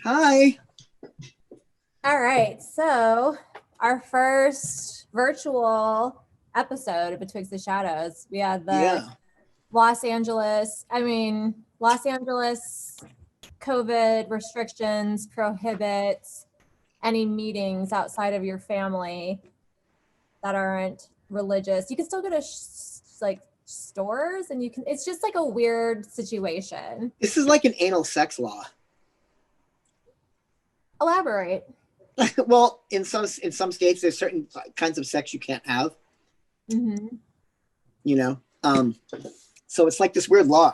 Hi. All right, so our first virtual episode of Betwixt the Shadows, we had the Yeah. Los Angeles COVID restrictions prohibit any meetings outside of your family that aren't religious. You can still go to like stores and it's just like a weird situation. This is like an anal sex law. Elaborate. Well, in some states, there's certain kinds of sex you can't have. Mm-hmm. You know, so it's like this weird law,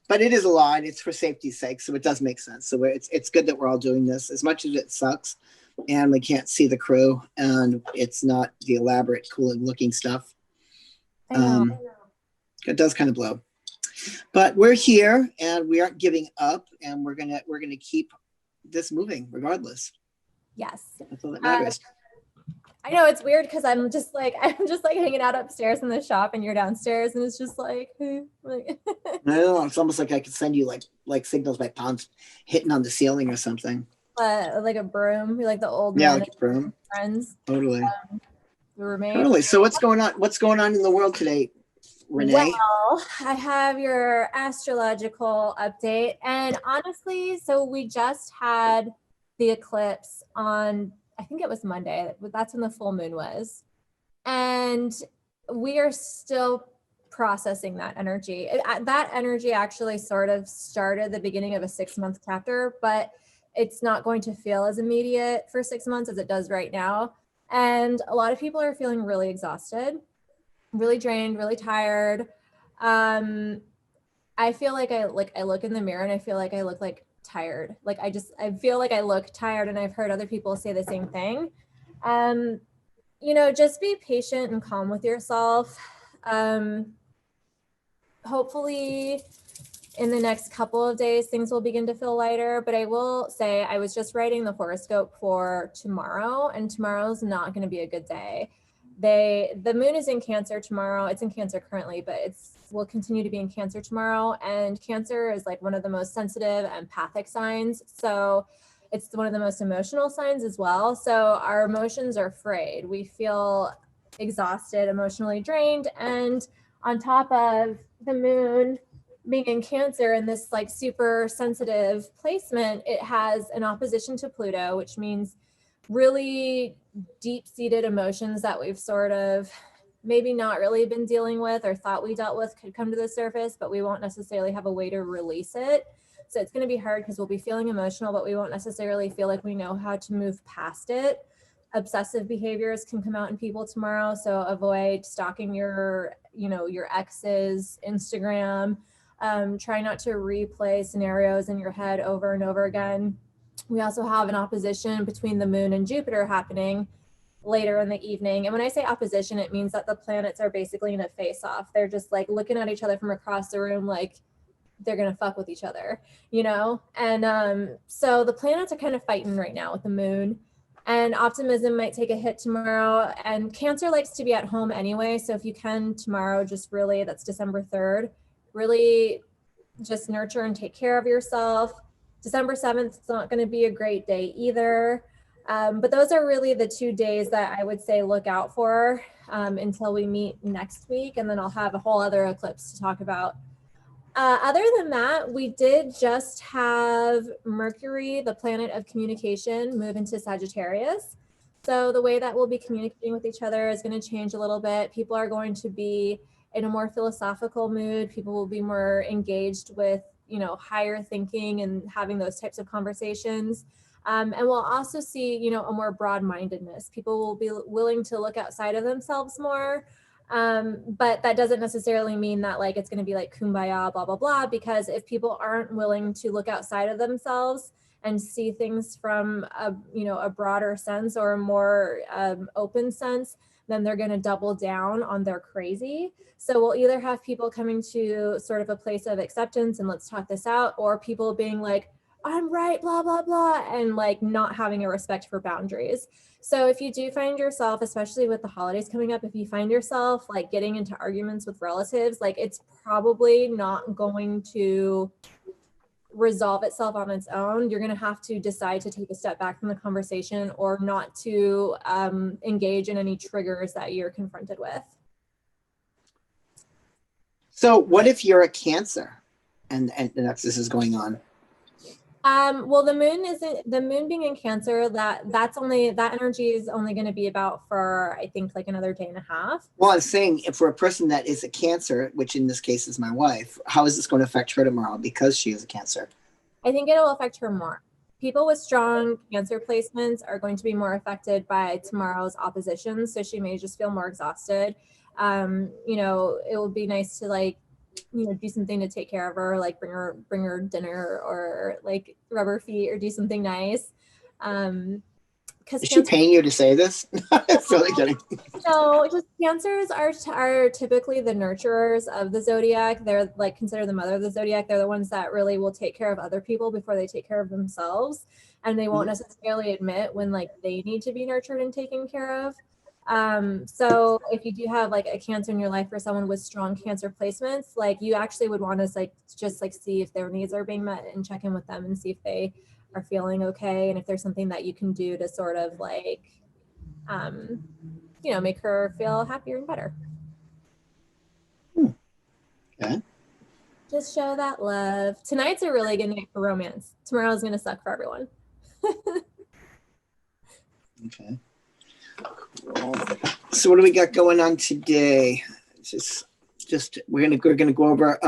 but it is a law and it's for safety's sake, so it does make sense. So it's good that we're all doing this, as much as it sucks, and we can't see the crew, and it's not the elaborate, cool looking stuff. I know. It does kind of blow, but we're here and we aren't giving up, and we're gonna keep this moving regardless. Yes. That's all that matters. I know it's weird because I'm just like hanging out upstairs in the shop and you're downstairs and it's just like, like I know, it's almost like I could send you like signals by pounds hitting on the ceiling or something. Like a broom, like the old Yeah, man like a broom. Friends. Totally. The roommate. Totally. So what's going on? What's going on in the world today, Renee? Well, I have your astrological update, and honestly, so we just had the eclipse on, I think it was Monday. That's when the full moon was. And we are still processing that energy. That energy actually sort of started the beginning of a 6-month chapter, but it's not going to feel as immediate for 6 months as it does right now. And a lot of people are feeling really exhausted, really drained, really tired. I feel like I look in the mirror and I feel like I look like tired. Like I feel like I look tired, and I've heard other people say the same thing. Just be patient and calm with yourself. Hopefully in the next couple of days, things will begin to feel lighter, but I will say I was just writing the horoscope for tomorrow, and tomorrow's not going to be a good day. The moon is in Cancer tomorrow. It's in Cancer currently, but will continue to be in Cancer tomorrow. And Cancer is like one of the most sensitive, empathic signs. So it's one of the most emotional signs as well. So our emotions are frayed. We feel exhausted, emotionally drained. And on top of the moon being in Cancer in this like super sensitive placement, it has an opposition to Pluto, which means really deep-seated emotions that we've sort of maybe not really been dealing with or thought we dealt with could come to the surface, but we won't necessarily have a way to release it. So it's going to be hard because we'll be feeling emotional, but we won't necessarily feel like we know how to move past it. Obsessive behaviors can come out in people tomorrow, so avoid stalking your ex's Instagram. Try not to replay scenarios in your head over and over again. We also have an opposition between the moon and Jupiter happening later in the evening. And when I say opposition, it means that the planets are basically in a face-off. They're just like looking at each other from across the room like they're going to fuck with each other, And so the planets are kind of fighting right now with the moon. And optimism might take a hit tomorrow. And Cancer likes to be at home anyway. So if you can tomorrow, that's December 3rd, really just nurture and take care of yourself. December 7th is not going to be a great day either. But those are really the 2 days that I would say look out for until we meet next week. And then I'll have a whole other eclipse to talk about. Other than that, we did just have Mercury, the planet of communication, move into Sagittarius. So the way that we'll be communicating with each other is going to change a little bit. People are going to be in a more philosophical mood. People will be more engaged with, higher thinking and having those types of conversations. And we'll also see, a more broad-mindedness. People will be willing to look outside of themselves more. But that doesn't necessarily mean that like it's going to be like kumbaya, blah, blah, blah, because if people aren't willing to look outside of themselves and see things from a broader sense or a more open sense, then they're going to double down on their crazy. So we'll either have people coming to sort of a place of acceptance and let's talk this out, or people being like, I'm right, blah, blah, blah, and like not having a respect for boundaries. So if you do find yourself, especially with the holidays coming up, if you find yourself like getting into arguments with relatives, like it's probably not going to resolve itself on its own, you're going to have to decide to take a step back from the conversation or not to engage in any triggers that you're confronted with. So what if you're a Cancer and the Nexus is going on? Well, the moon being in Cancer, that energy is only going to be about for, I think, like another day and a half. Well, I'm saying if for a person that is a Cancer, which in this case is my wife, how is this going to affect her tomorrow because she is a Cancer? I think it'll affect her more. People with strong Cancer placements are going to be more affected by tomorrow's opposition. So she may just feel more exhausted. You know, it would be nice to like, you know, do something to take care of her, like bring her dinner or like rub her feet or do something nice. Because is she paying you to say this? Totally kidding. No, just Cancers are typically the nurturers of the zodiac. They're like considered the mother of the zodiac. They're the ones that really will take care of other people before they take care of themselves, and they won't necessarily admit when like they need to be nurtured and taken care of. So if you do have like a Cancer in your life or someone with strong Cancer placements, like you actually would want to like just like see if their needs are being met and check in with them and see if they are feeling okay and if there's something that you can do to sort of like you know, make her feel happier and better. Okay. Just show that love. Tonight's a really good night for romance. Tomorrow's gonna suck for everyone. Okay. So what do we got going on today? Just we're gonna go over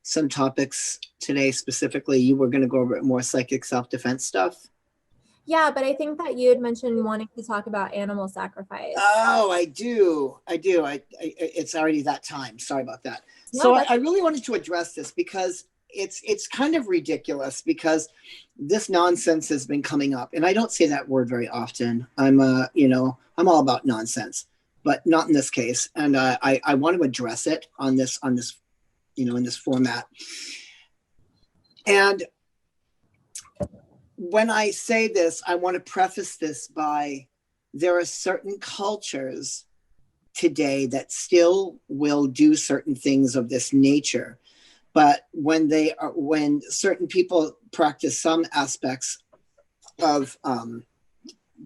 some topics today. Specifically, you were gonna go over more psychic self-defense stuff. Yeah, but I think that you had mentioned wanting to talk about animal sacrifice. Oh, I do. It's already that time. Sorry about that. No, so I really wanted to address this because it's kind of ridiculous because this nonsense has been coming up, and I don't say that word very often. I'm I'm all about nonsense, but not in this case. And I want to address it on this in this format. And when I say this, I want to preface this by there are certain cultures today that still will do certain things of this nature. But when certain people practice some aspects of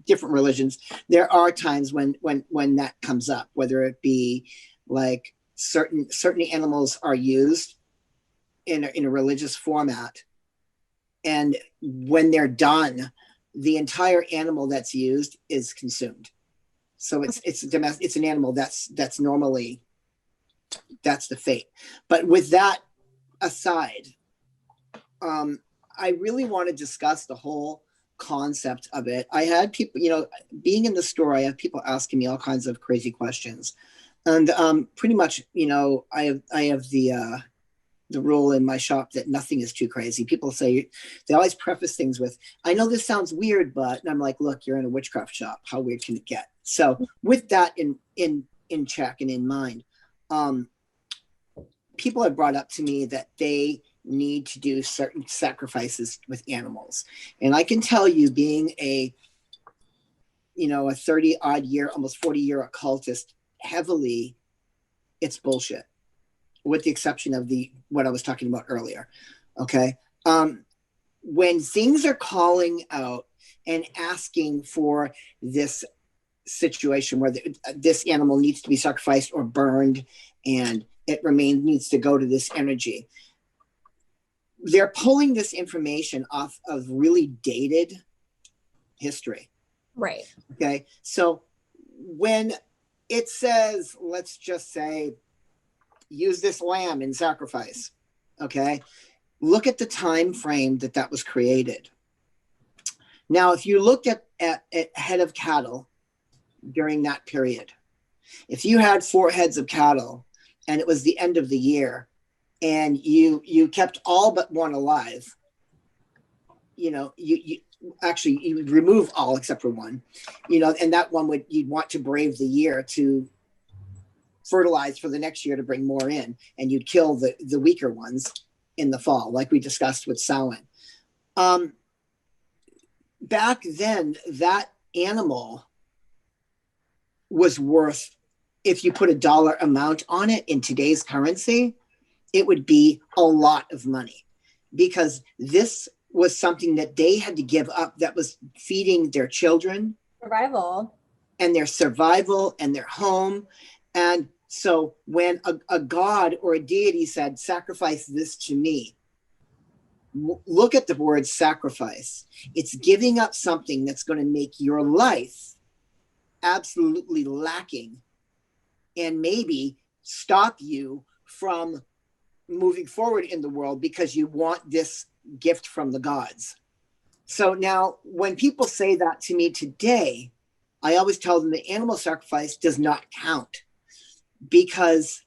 different religions, there are times when that comes up, whether it be like certain animals are used in a religious format. And when they're done, the entire animal that's used is consumed. So it's an animal that's normally, that's the fate. But with that aside, I really want to discuss the whole concept of it. I had people, being in the store, I have people asking me all kinds of crazy questions. And pretty much, I have the rule in my shop that nothing is too crazy. People say, they always preface things with, I know this sounds weird, but, and I'm like, look, you're in a witchcraft shop. How weird can it get? So with that in check and in mind, people have brought up to me that they need to do certain sacrifices with animals. And I can tell you, being a 30 odd year, almost 40 year occultist, heavily, it's bullshit, with the exception of what I was talking about earlier. Okay. When things are calling out and asking for this situation where this animal needs to be sacrificed or burned and it needs to go to this energy, they're pulling this information off of really dated history. Right. Okay. So when it says, let's just say, use this lamb in sacrifice. Okay. Look at the time frame that was created. Now, if you looked at head of cattle during that period, if you had 4 heads of cattle and it was the end of the year and you kept all but one alive, you would remove all except for one, and that one you'd want to brave the year to fertilize for the next year to bring more in, and you'd kill the weaker ones in the fall, like we discussed with Samhain. Back then, that animal was worth, if you put a dollar amount on it in today's currency, it would be a lot of money. because this was something that they had to give up that was feeding their children, Survival. and their survival and their home. And so when a god or a deity said, sacrifice this to me, look at the word sacrifice. It's giving up something that's going to make your life absolutely lacking and maybe stop you from moving forward in the world because you want this gift from the gods. So now when people say that to me today, I always tell them the animal sacrifice does not count, because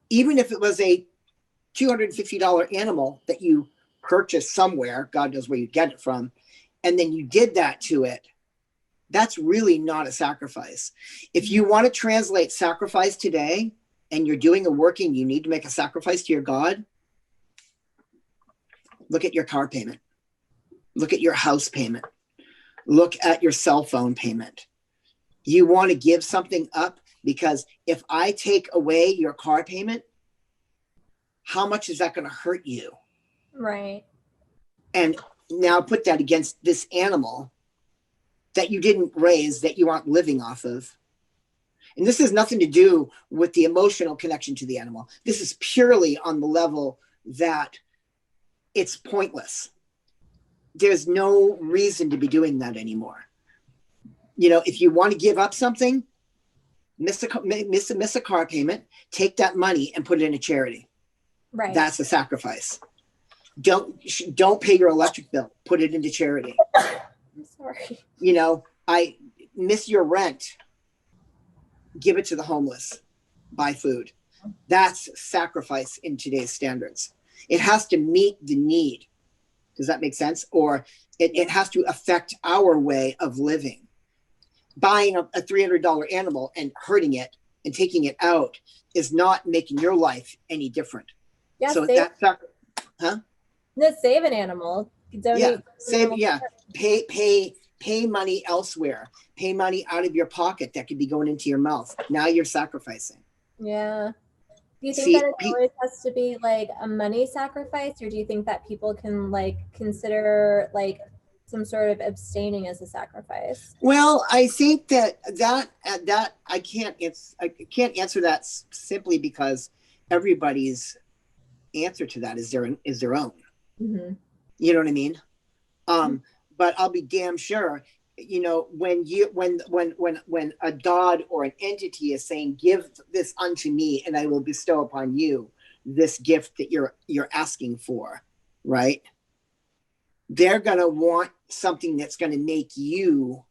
even if it was a $250 animal that you purchased somewhere, God knows where you get it from, and then you did that to it, that's really not a sacrifice. If you want to translate sacrifice today and you're doing a working, you need to make a sacrifice to your God, look at your car payment. Look at your house payment. Look at your cell phone payment. You want to give something up, because if I take away your car payment, how much is that going to hurt you? Right. And now put that against this animal that you didn't raise, that you aren't living off of. And this has nothing to do with the emotional connection to the animal. This is purely on the level that it's pointless. There's no reason to be doing that anymore. You know, if you want to give up something, miss a car payment, take that money and put it in a charity. Right. That's a sacrifice. Don't pay your electric bill, put it into charity. I'm sorry. You know, I miss your rent, give it to the homeless, buy food. That's sacrifice in today's standards. It has to meet the need. Does that make sense? Or it has to affect our way of living. Buying a $300 animal and hurting it and taking it out is not making your life any different. Yeah, so save, huh? No, save an animal. Donate. Yeah, pay money elsewhere. Pay money out of your pocket that could be going into your mouth. Now you're sacrificing. Yeah. Do you think that it always has to be like a money sacrifice, or do you think that people can like consider like some sort of abstaining as a sacrifice? Well, I think that I can't answer that simply because everybody's answer to that is their own. Mm-hmm. You know what I mean? But I'll be damn sure, you know, when a god or an entity is saying, give this unto me and I will bestow upon you this gift that you're asking for, right? They're going to want something that's going to make you,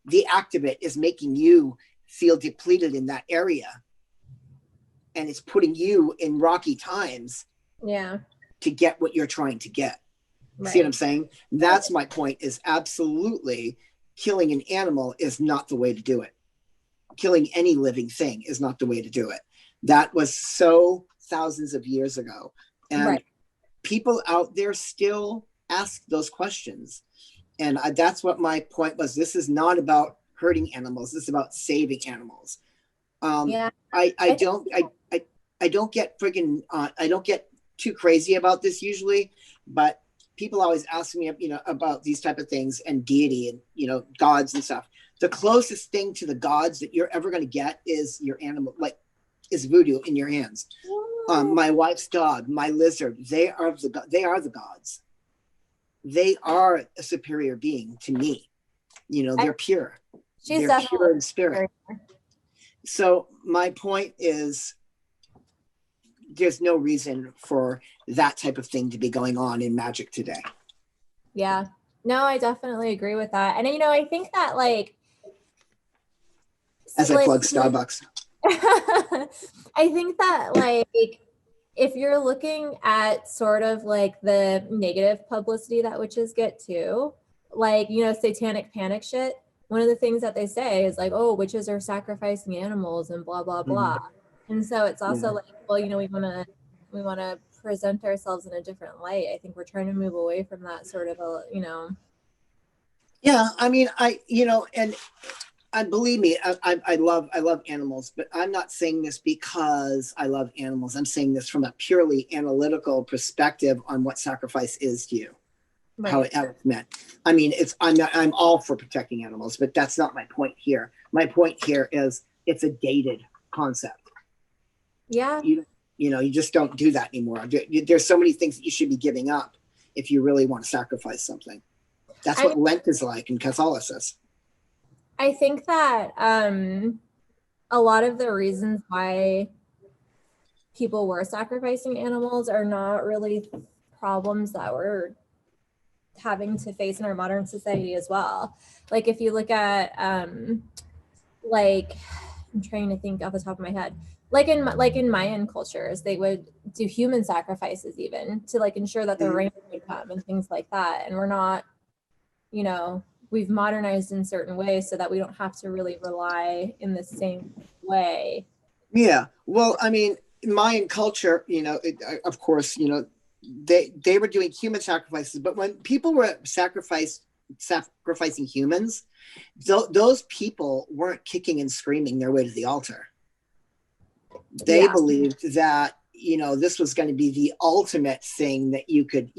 the act of it is making you feel depleted in that area. And it's putting you in rocky times. Yeah. To get what you're trying to get. Right. See what I'm saying? That's my point, is absolutely killing an animal is not the way to do it. Killing any living thing is not the way to do it. That was so thousands of years ago. And people out there still ask those questions. And that's what my point was. This is not about hurting animals. This is about saving animals. I don't get friggin' I don't get too crazy about this usually, but people always ask me, you know, about these type of things and deity and, you know, gods and stuff. The closest thing to the gods that you're ever going to get is your animal, like is voodoo in your hands. My wife's dog, my lizard, they are the gods. They are a superior being to me. You know, they're pure. They're pure in spirit. So my point is, there's no reason for that type of thing to be going on in magic today. Yeah, no, I definitely agree with that. And, you know, I think that like, as I plug Starbucks, I think that like, if you're looking at sort of like the negative publicity that witches get too, like, you know, satanic panic shit, one of the things that they say is like, oh, witches are sacrificing animals and blah, blah, blah. Mm-hmm. And so it's also like, well, you know, we want to present ourselves in a different light. I think we're trying to move away from that sort of a, you know. Yeah, I mean, you know, and I believe me, I love animals, but I'm not saying this because I love animals. I'm saying this from a purely analytical perspective on what sacrifice is to you, how Right. it's meant. I mean, I'm all for protecting animals, but that's not my point here. My point here is it's a dated concept. Yeah. You just don't do that anymore. There's so many things that you should be giving up if you really want to sacrifice something. That's what Lent is like in Catholicism. I think that a lot of the reasons why people were sacrificing animals are not really problems that we're having to face in our modern society as well. Like if you look at like I'm trying to think off the top of my head, like in Mayan cultures, they would do human sacrifices even to like ensure that the rain would come and things like that. And we're not, you know, we've modernized in certain ways so that we don't have to really rely in the same way. Yeah. Well, I mean, Mayan culture, of course, they were doing human sacrifices, but when people were sacrificing humans, those people weren't kicking and screaming their way to the altar. They believed that, this was going to be the ultimate thing that you could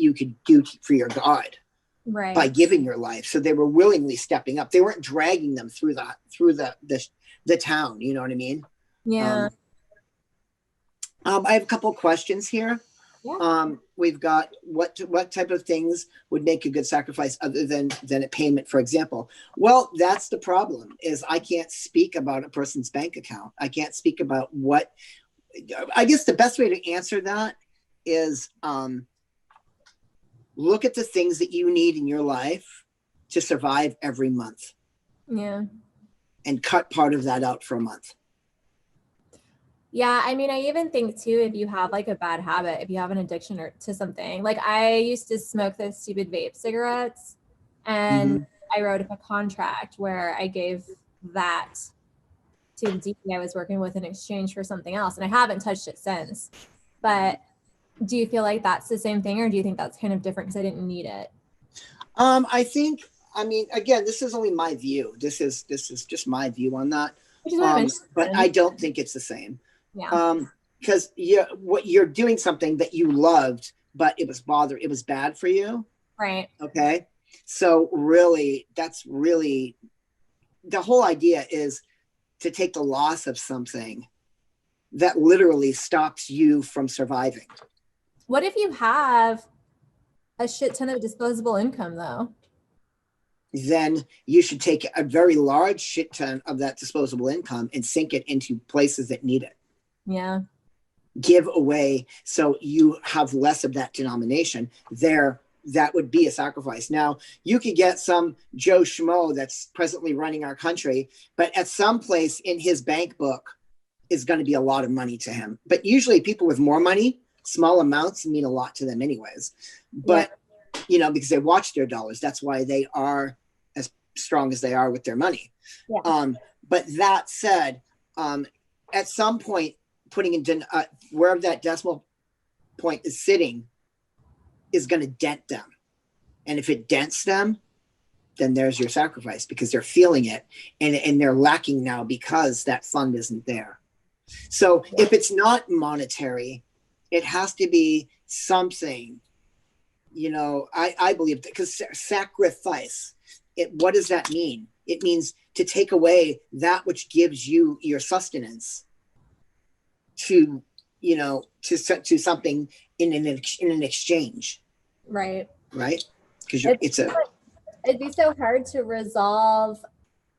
do for your God. Right. By giving your life. So they were willingly stepping up. They weren't dragging them through the town. You know what I mean? Yeah. I have a couple of questions here. Yeah. We've got what type of things would make a good sacrifice other than a payment, for example? Well, that's the problem, is I can't speak about a person's bank account. I can't speak about what, I guess the best way to answer that is, look at the things that you need in your life to survive every month. Yeah. And cut part of that out for a month. Yeah, I mean, I even think too, if you have like a bad habit, if you have an addiction to something, like I used to smoke those stupid vape cigarettes, and I wrote up a contract where I gave that to the DP I was working with in exchange for something else, and I haven't touched it since. But do you feel like that's the same thing, or do you think that's kind of different because I didn't need it? I mean, again, this is only my view. This is just my view on that. Which is what I'm but I don't think it's the same. Yeah. Because you're doing something that you loved, but it was bad for you. Right. Okay. So really, that's really the whole idea, is to take the loss of something that literally stops you from surviving. What if you have a shit ton of disposable income though? Then you should take a very large shit ton of that disposable income and sink it into places that need it. Yeah. Give away so you have less of that denomination there. That would be a sacrifice. Now, you could get some Joe Schmo that's presently running our country, but at some place in his bank book is going to be a lot of money to him. But usually people with more money, small amounts mean a lot to them anyways. But, because they watch their dollars. That's why they are as strong as they are with their money. Yeah. But that said, at some point, putting in wherever that decimal point is sitting is going to dent them. And if it dents them, then there's your sacrifice, because they're feeling it and they're lacking now because that fund isn't there. So if it's not monetary, it has to be something, I believe, because sacrifice, what does that mean? It means to take away that which gives you your sustenance to something in an exchange. Right. Because it'd be so hard to resolve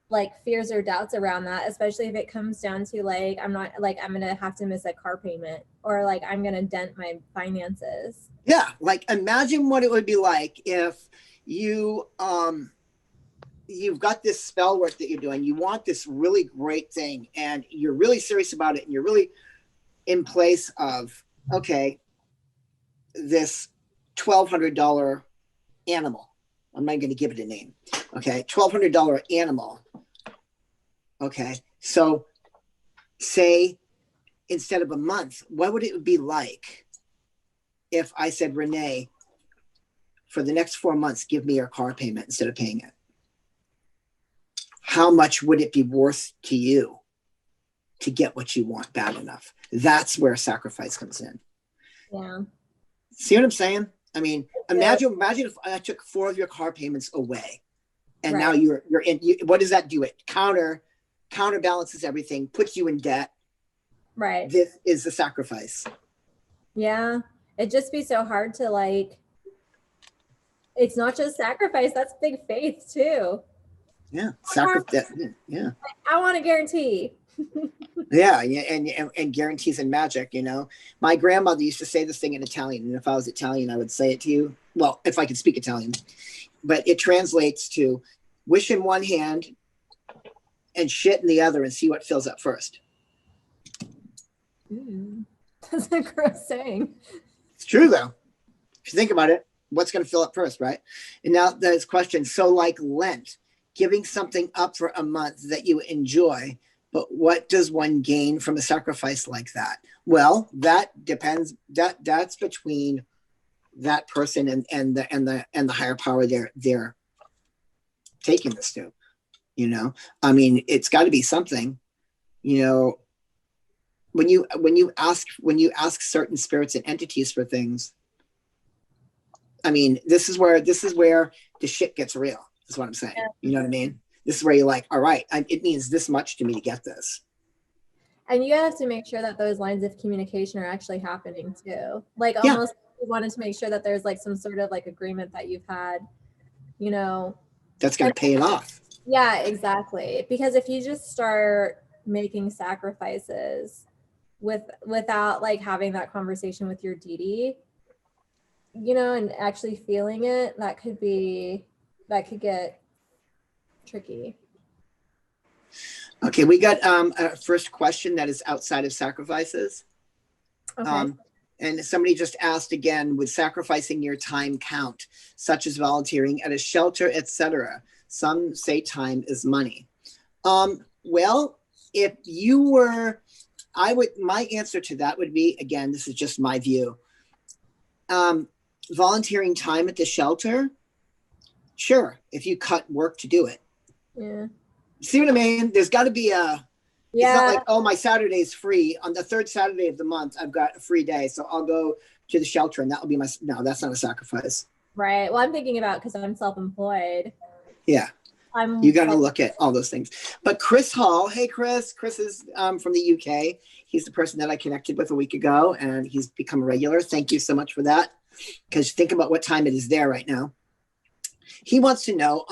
like fears or doubts around that, especially if it comes down to like I'm gonna have to miss a car payment, or like I'm gonna dent my finances. Yeah, like imagine what it would be like if you've got this spell work that you're doing, you want this really great thing, and you're really serious about it, and you're really in place of, okay, this $1,200 animal. I'm not going to give it a name. Okay, $1,200 animal. Okay, so say instead of a month, what would it be like if I said, Renee, for the next 4 months, give me your car payment instead of paying it? how much would it be worth to you to get what you want bad enough? That's where sacrifice comes in. Yeah. See what I'm saying? I mean, imagine if I took 4 of your car payments away, and now you're in. What does that do? It counterbalances everything, puts you in debt. Right. This is the sacrifice. Yeah. It'd just be so hard to like. It's not just sacrifice. That's big faith too. Yeah, sacrifice. Yeah. I want a guarantee. Yeah, and guarantees and magic, you know. My grandmother used to say this thing in Italian, and if I was Italian, I would say it to you. Well, if I could speak Italian, but it translates to wish in one hand and shit in the other and see what fills up first. That's a gross saying. It's true, though. If you think about it, what's going to fill up first, right? And now there's question. So like Lent, giving something up for a month that you enjoy, but what does one gain from a sacrifice like that? Well, that depends. That's between that person and the higher power they're taking this to. You know, I mean, it's got to be something. You know, when you ask certain spirits and entities for things, I mean, this is where the shit gets real. Is what I'm saying. Yeah. You know what I mean? This is where you're like, all right, it means this much to me to get this. And you have to make sure that those lines of communication are actually happening too. Like almost you wanted to make sure that there's like some sort of like agreement that you've had, you know. That's going to pay it off. Yeah, exactly. Because if you just start making sacrifices without like having that conversation with your deity, you know, and actually feeling it, that could get tricky. Okay, we got a first question that is outside of sacrifices. Okay. And somebody just asked again, would sacrificing your time count, such as volunteering at a shelter, etc.? Some say time is money. Well, if you were, my answer to that would be, again, this is just my view. Volunteering time at the shelter, sure, if you cut work to do it. Yeah. See what I mean? There's got to be a, yeah. It's not like, oh, my Saturday's free. On the 3rd Saturday of the month, I've got a free day. So I'll go to the shelter and that will be no, that's not a sacrifice. Right. Well, I'm thinking about, because I'm self-employed. Yeah. You got to look at all those things. But Chris Hall, hey, Chris is from the UK. He's the person that I connected with a week ago and he's become a regular. Thank you so much for that. Because think about what time it is there right now. He wants to know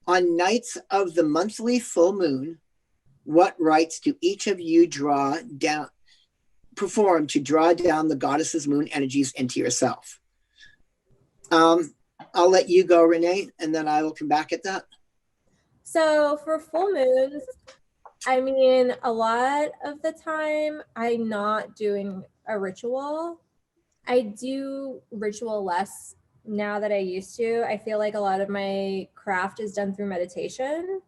on nights of the monthly full moon, what rites do each of you perform to draw down the goddess's moon energies into yourself? I'll let you go, Renee, and then I will come back at that. So for full moons, I mean, a lot of the time I'm not doing a ritual. I do ritual less now that I used to. I feel like a lot of my craft is done through meditation.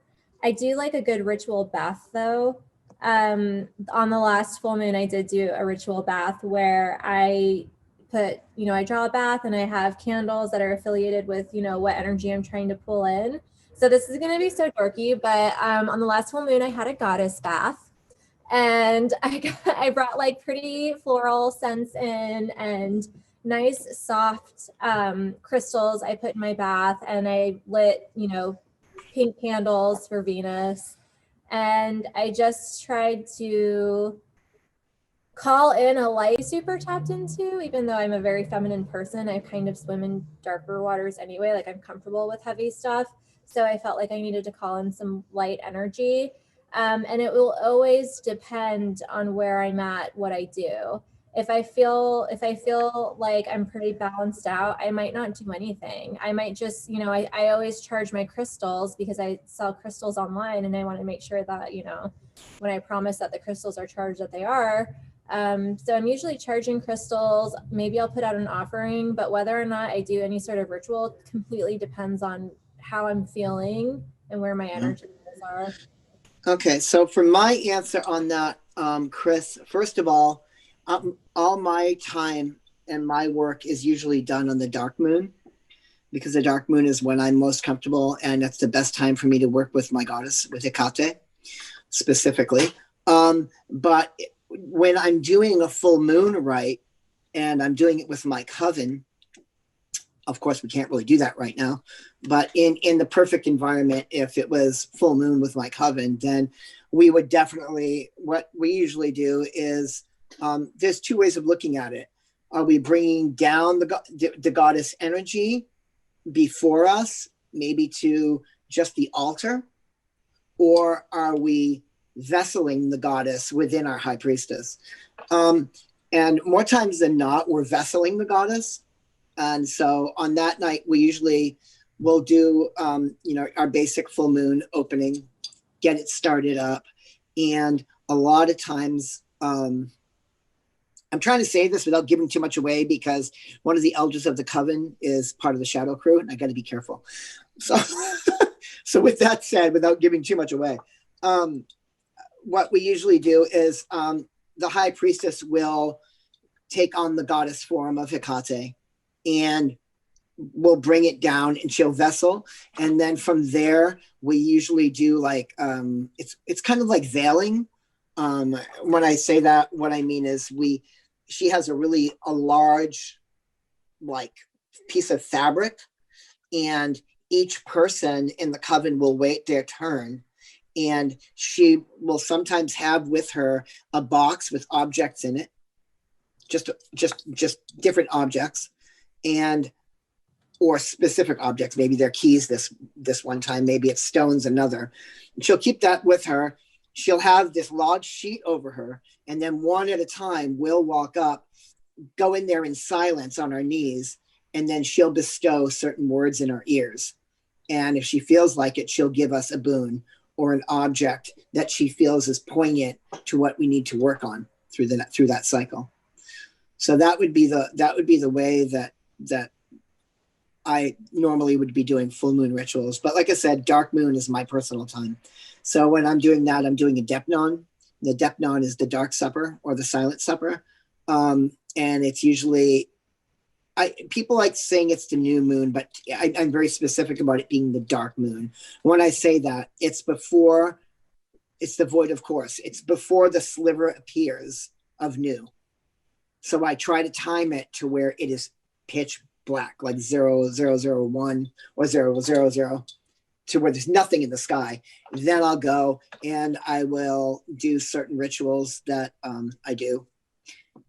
I do like a good ritual bath though. On the last full moon, I did do a ritual bath where I put, I draw a bath and I have candles that are affiliated with, what energy I'm trying to pull in. So this is going to be so dorky, but on the last full moon, I had a goddess bath and I brought like pretty floral scents in and nice soft crystals I put in my bath, and I lit, pink candles for Venus. And I just tried to call in a light super tapped into, even though I'm a very feminine person. I kind of swim in darker waters anyway. Like I'm comfortable with heavy stuff. So I felt like I needed to call in some light energy. And it will always depend on where I'm at, what I do. If I feel like I'm pretty balanced out, I might not do anything. I might just, I always charge my crystals because I sell crystals online, and I want to make sure that, when I promise that the crystals are charged, that they are. So I'm usually charging crystals. Maybe I'll put out an offering, but whether or not I do any sort of ritual completely depends on how I'm feeling and where my energy are. Okay, so for my answer on that, Chris, first of all my time and my work is usually done on the dark moon. because the dark moon is when I'm most comfortable, and that's the best time for me to work with my goddess, with Hecate specifically. But when I'm doing a full moon rite and I'm doing it with my coven, of course, we can't really do that right now. But in the perfect environment, if it was full moon with my coven, then we would definitely, what we usually do is, there's two ways of looking at it. Are we bringing down the goddess energy before us, maybe to just the altar? Or are we vesseling the goddess within our high priestess? And more times than not, we're vesseling the goddess. And so on that night, we usually will do, our basic full moon opening, get it started up. And a lot of times, I'm trying to say this without giving too much away, because one of the elders of the coven is part of the shadow crew, and I got to be careful. So, so with that said, without giving too much away, what we usually do is, the high priestess will take on the goddess form of Hecate, and we'll bring it down, and she'll vessel. And then from there, we usually do like, it's kind of like veiling. When I say that, what I mean is she has a large like piece of fabric, and each person in the coven will wait their turn. And she will sometimes have with her a box with objects in it, just different objects, and or specific objects. Maybe they're keys this one time, maybe it's stones another. And she'll keep that with her. She'll have this large sheet over her, and then one at a time we'll walk up, go in there in silence on our knees, and then she'll bestow certain words in our ears. And if she feels like it, she'll give us a boon or an object that she feels is poignant to what we need to work on through that cycle. So that would be the way that I normally would be doing full moon rituals. But like I said, dark moon is my personal time. So when I'm doing that, I'm doing a Depnon. The Depnon is the dark supper or the silent supper. And it's usually, people like saying it's the new moon, but I'm very specific about it being the dark moon. When I say that, it's the void of course. It's before the sliver appears of new. So I try to time it to where it is pitch black, like 0001 or 000, to where there's nothing in the sky. Then I'll go and I will do certain rituals that I do,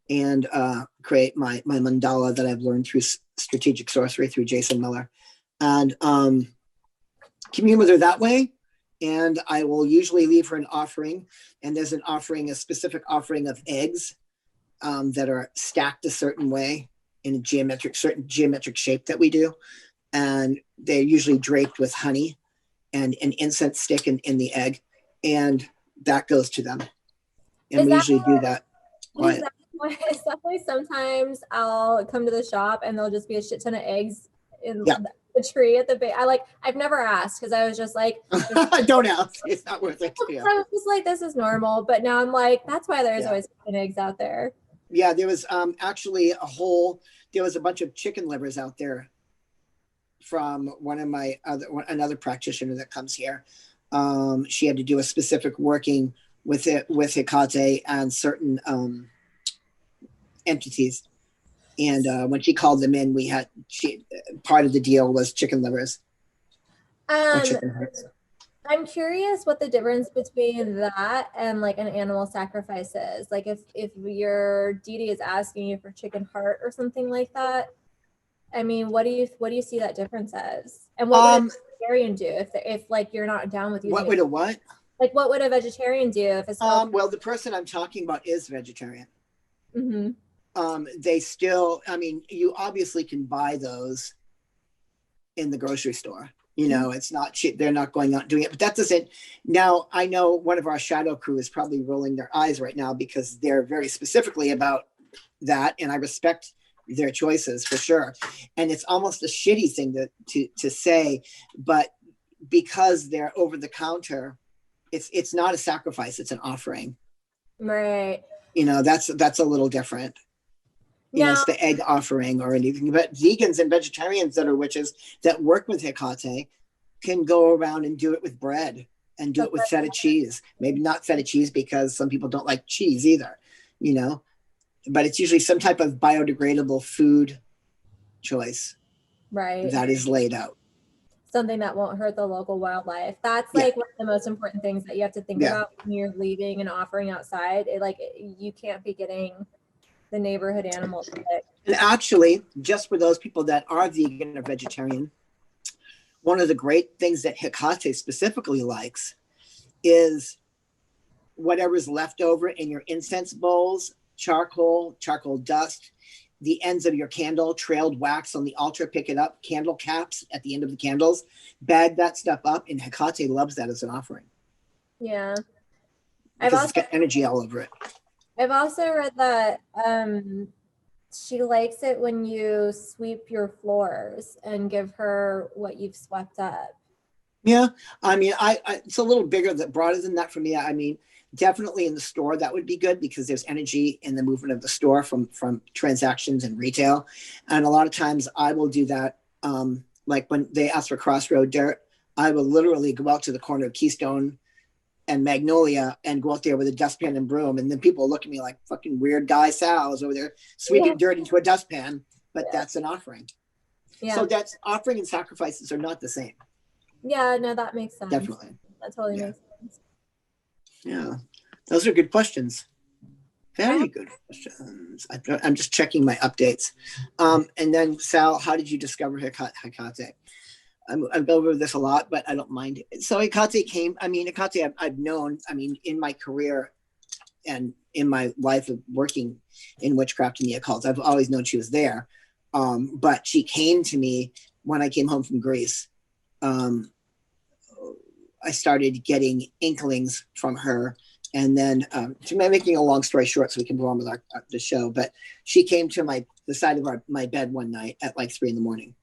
and create my mandala that I've learned through strategic sorcery through Jason Miller, and commune with her that way. And I will usually leave her an offering, and there's an offering, a specific offering of eggs that are stacked a certain way in a certain geometric shape that we do. And they're usually draped with honey and an incense stick in the egg. And that goes to them. And we usually do that. Is that why sometimes I'll come to the shop and there'll just be a shit ton of eggs in the tree at the base? I've never asked, because I was just like, don't ask. It's not worth it. I was just like, this is normal. But now I'm like, that's why there's always eggs out there. Yeah, there was actually there was a bunch of chicken livers out there from another practitioner that comes here. She had to do a specific working with Hecate and certain entities. And when she called them in, part of the deal was chicken livers. Chicken hearts. I'm curious what the difference between that and like an animal sacrifice is. Like if your deity is asking you for chicken heart or something like that, I mean, what do you see that difference as? And what would a vegetarian do if like you're not down with using what would a what? Like what would a vegetarian do if it's well, the person I'm talking about is vegetarian. Mm-hmm. They still, I mean, you obviously can buy those in the grocery store. It's not cheap. They're not going out doing it, but that doesn't. Now, I know one of our shadow crew is probably rolling their eyes right now, because they're very specifically about that. And I respect their choices for sure. And it's almost a shitty thing to say, but because they're over the counter, it's not a sacrifice. It's an offering. Right. That's a little different. Now, it's the egg offering or anything. But vegans and vegetarians that are witches that work with Hecate can go around and do it with bread and do it with feta cheese. Maybe not feta cheese because some people don't like cheese either, but it's usually some type of biodegradable food choice right. that is laid out. Something that won't hurt the local wildlife. That's Yeah. like one of the most important things that you have to think Yeah. about when you're leaving and offering outside. You can't be getting the neighborhood animals sick. And actually, just for those people that are vegan or vegetarian, one of the great things that Hecate specifically likes is whatever's left over in your incense bowls, charcoal dust, the ends of your candle, trailed wax on the altar, pick it up, candle caps at the end of the candles, bag that stuff up, and Hecate loves that as an offering. Yeah. Because it's got energy all over it. I've also read that she likes it when you sweep your floors and give her what you've swept up. Yeah, I mean, it's a little bigger, broader than that for me. I mean, definitely in the store that would be good because there's energy in the movement of the store from transactions and retail, and a lot of times I will do that. Like when they ask for crossroad dirt, I will literally go out to the corner of Keystone and Magnolia and go out there with a dustpan and broom, and then people look at me like fucking weird guy Sal is over there sweeping dirt into a dustpan, but that's an offering. Yeah. So that's offering and sacrifices are not the same. Yeah, no, that makes sense. Definitely. That totally makes sense. Yeah, those are good questions. Very good questions. I'm just checking my updates. And then Sal, how did you discover Hecate? I've go over this a lot, but I don't mind it. So Hecate I've known, in my career and in my life of working in witchcraft and the occult, I've always known she was there. But she came to me when I came home from Greece. I started getting inklings from her, and then making a long story short so we can go on with the show, but she came to the side of my bed one night at like 3 a.m,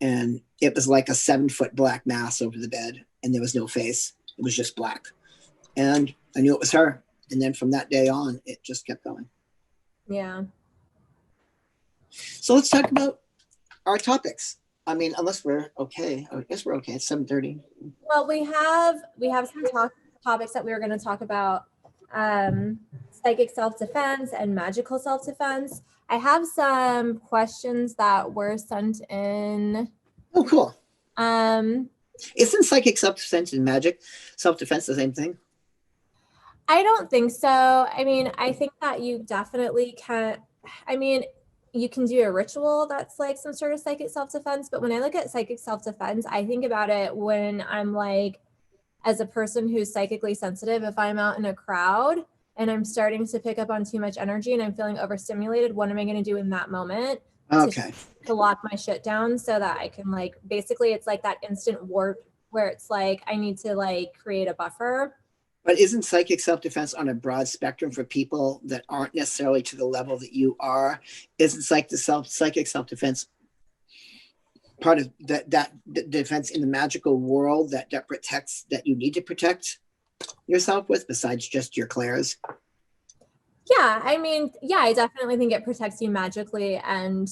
and it was like a 7-foot black mass over the bed, and there was no face. It was just black, and I knew it was her. And then from that day on, it just kept going. Yeah. So let's talk about our topics. Unless we're okay. I guess we're okay. It's 7:30. Well, we have some topics that we were going to talk about. Psychic self-defense and magical self-defense. I have some questions that were sent in. Oh, cool. Isn't psychic self-defense and magic self-defense the same thing? I don't think so. I think that you definitely can. You can do a ritual that's like some sort of psychic self-defense, but when I look at psychic self-defense, I think about it when I'm like, as a person who's psychically sensitive, if I'm out in a crowd and I'm starting to pick up on too much energy and I'm feeling overstimulated, what am I going to do in that moment? Okay. To lock my shit down so that I can basically it's like that instant warp where it's like, I need to create a buffer. But isn't psychic self-defense on a broad spectrum for people that aren't necessarily to the level that you are? Isn't psychic self-defense part of that defense in the magical world that protects, that you need to protect yourself with, besides just your clairs? Yeah, I definitely think it protects you magically and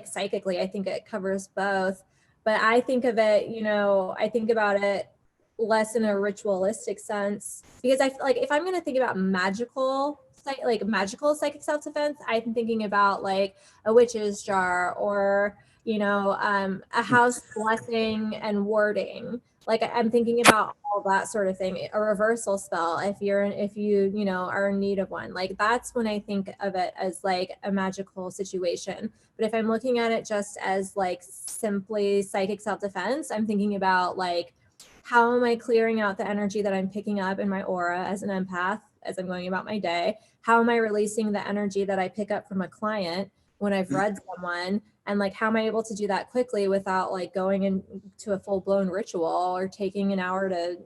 psychically. I think it covers both. But I think of it, I think about it less in a ritualistic sense, because I feel like if I'm going to think about magical psychic self-defense, I'm thinking about a witch's jar or a house blessing and warding. I'm thinking about all that sort of thing. A reversal spell if you are in need of one. That's when I think of it as a magical situation. But if I'm looking at it just as simply psychic self-defense, I'm thinking about how am I clearing out the energy that I'm picking up in my aura as an empath as I'm going about my day? How am I releasing the energy that I pick up from a client when I've read someone? And how am I able to do that quickly without going into a full-blown ritual or taking an hour to,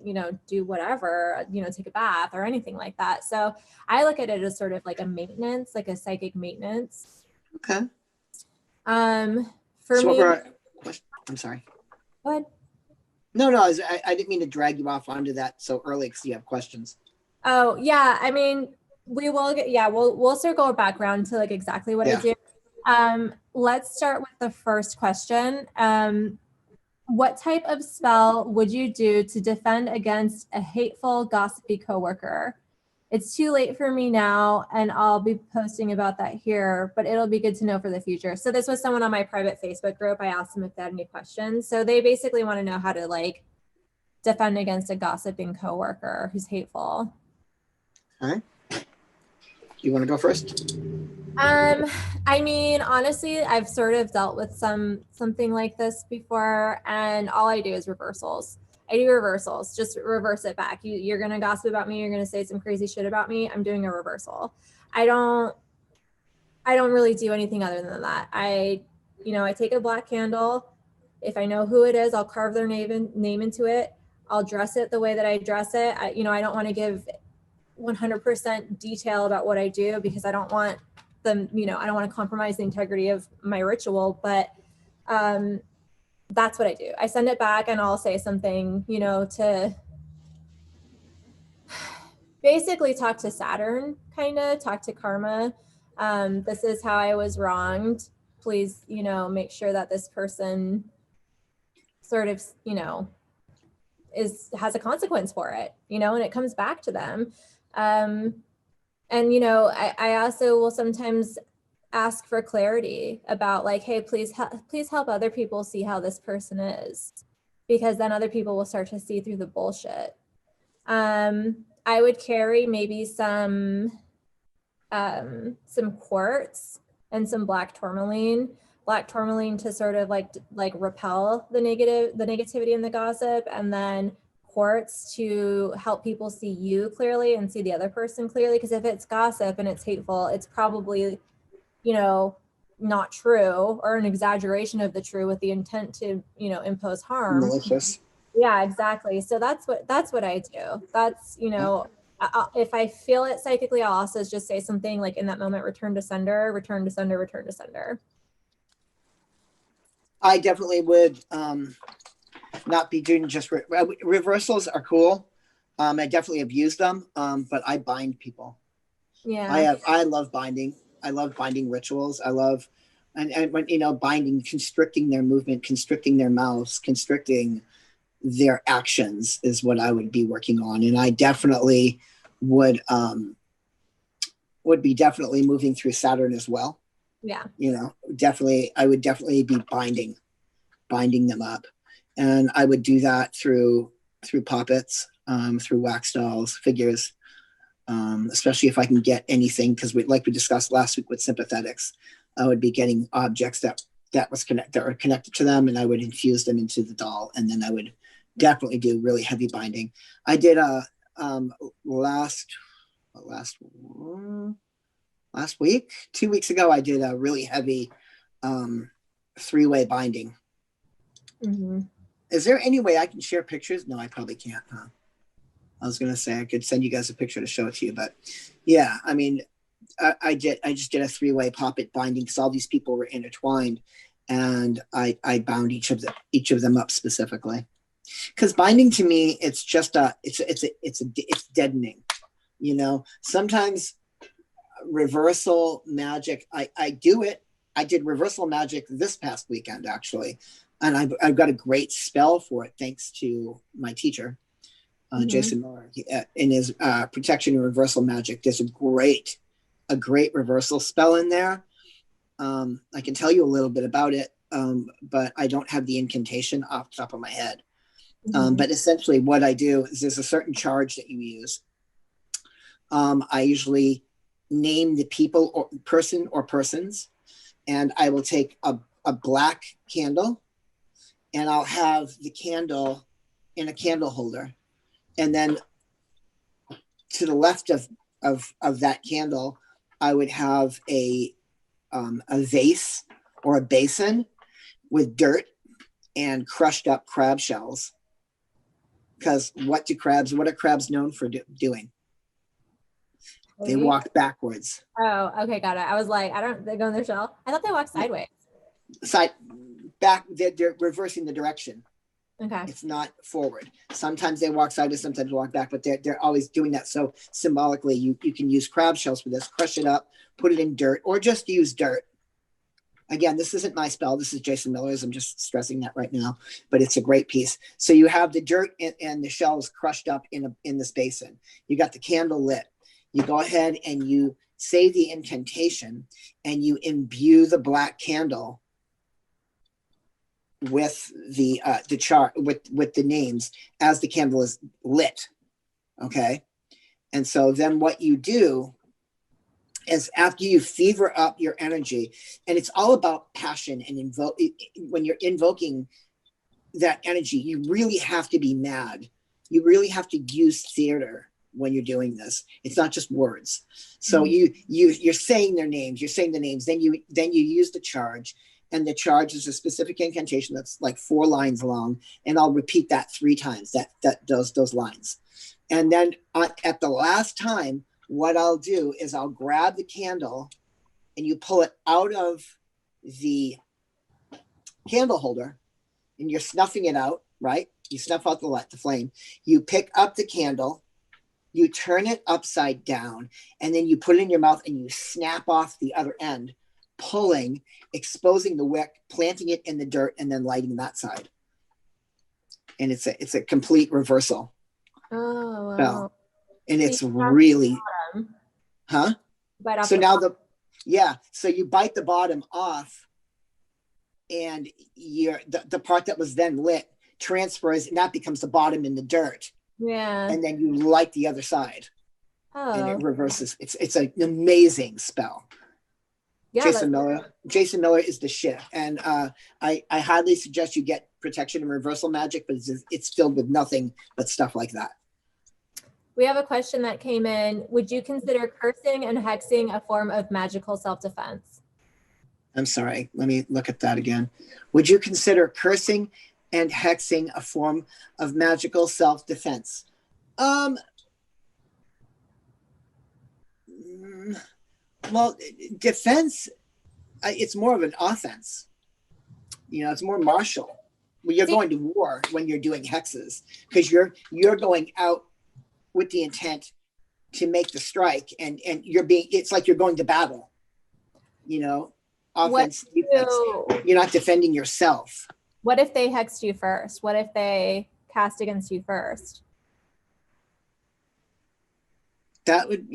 do whatever, take a bath or anything like that. So I look at it as sort of a maintenance, a psychic maintenance. Okay. For me, I'm sorry. Go ahead. No, I didn't mean to drag you off onto that so early because you have questions. Oh, yeah. We will get, yeah, we'll circle back around to like exactly what I do. Let's start with the first question. What type of spell would you do to defend against a hateful, gossipy coworker? It's too late for me now, and I'll be posting about that here, but it'll be good to know for the future. So this was someone on my private Facebook group. I asked them if they had any questions. So they basically want to know how to like defend against a gossiping coworker who's hateful. Okay. You want to go first? I mean, honestly, I've sort of dealt with something like this before, and all I do is reversals. I do reversals, just reverse it back. You're gonna gossip about me, you're gonna say some crazy shit about me. I'm doing a reversal. I don't really do anything other than that. I take a black candle. If I know who it is, I'll carve their name into it. I'll dress it the way that I dress it. I don't want to give 100% detail about what I do because I don't want them, I don't want to compromise the integrity of my ritual, but that's what I do. I send it back and I'll say something, to basically talk to Saturn, kind of talk to karma. This is how I was wronged. Please, make sure that this person sort of, has a consequence for it, and it comes back to them. And, I also will sometimes ask for clarity about like, hey, please help other people see how this person is, because then other people will start to see through the bullshit. I would carry maybe some quartz and some black tourmaline to sort of like repel the negativity and the gossip, and then quartz to help people see you clearly and see the other person clearly. Because if it's gossip and it's hateful, it's probably, not true, or an exaggeration of the true with the intent to, impose harm. Malicious. Yeah, exactly. So that's what I do. That's, if I feel it psychically, I'll also just say something like in that moment, return to sender, return to sender, return to sender. I definitely would not be doing just reversals are cool. I definitely have used them, but I bind people. Yeah. I love binding. I love binding rituals. I love, and binding, constricting their movement, constricting their mouths, constricting their actions is what I would be working on. And I definitely would be definitely moving through Saturn as well. Yeah. Definitely, I would definitely be binding them up. And I would do that through puppets, through wax dolls, figures, especially if I can get anything, because like we discussed last week with sympathetics, I would be getting objects that are connected to them, and I would infuse them into the doll, and then I would definitely do really heavy binding. I did last week, 2 weeks ago, I did a really heavy 3-way binding. Mm-hmm. Is there any way I can share pictures? No, I probably can't. Huh? I was going to say I could send you guys a picture to show it to you, but yeah, I mean, I just did a 3-way poppet binding because all these people were intertwined, and I bound each of them up specifically. Because binding to me, it's just it's deadening. Sometimes reversal magic, I do it. I did reversal magic this past weekend actually, and I've got a great spell for it thanks to my teacher, Jason Miller. In his protection and reversal magic, there's a great reversal spell in there. I can tell you a little bit about it, but I don't have the incantation off the top of my head. But essentially what I do is there's a certain charge that you use. I usually name the people or person or persons, and I will take a black candle, and I'll have the candle in a candle holder. And then to the left of that candle, I would have a vase or a basin with dirt and crushed up crab shells. Because what are crabs known for doing? They walk backwards. Oh, okay, got it. I was like, they go in their shell. I thought they walk sideways. Back, they're reversing the direction. Okay. It's not forward. Sometimes they walk sideways, sometimes they walk back, but they're always doing that. So symbolically, you can use crab shells for this, crush it up, put it in dirt, or just use dirt. Again, this isn't my spell. This is Jason Miller's. I'm just stressing that right now, but it's a great piece. So you have the dirt and the shells crushed up in this basin. You got the candle lit. You go ahead and you say the incantation, and you imbue the black candle with the chart with the names as the candle is lit. Okay, and so then what you do is, after you fever up your energy, and it's all about passion and when you're invoking that energy, you really have to be mad. You really have to use theater when you're doing this. It's not just words. So you're saying their names, you're saying the names, then you use the charge. And the charge is a specific incantation that's like 4 lines long, and I'll repeat that 3 times, those lines. And then at the last time, what I'll do is I'll grab the candle, and you pull it out of the candle holder, and you're snuffing it out, right? You snuff out the flame. You pick up the candle, you turn it upside down, and then you put it in your mouth, and you snap off the other end, pulling, exposing the wick, planting it in the dirt, and then lighting that side. And it's a complete reversal. Oh, wow. So, and it's really, huh? So now so you bite the bottom off, and the part that was then lit transfers, and that becomes the bottom in the dirt. Yeah. And then you light the other side. Oh. And it reverses. It's an amazing spell. Yeah, Jason Miller is the shit. And I highly suggest you get protection and reversal magic, but it's filled with nothing but stuff like that. We have a question that came in. Would you consider cursing and hexing a form of magical self-defense? I'm sorry. Let me look at that again. Would you consider cursing and hexing a form of magical self-defense? Well, defense, it's more of an offense. It's more martial. When you're going to war, when you're doing hexes, because you're going out with the intent to make the strike, and it's like you're going to battle. Offense, defense. You're not defending yourself. What if they hexed you first? What if they cast against you first? That would,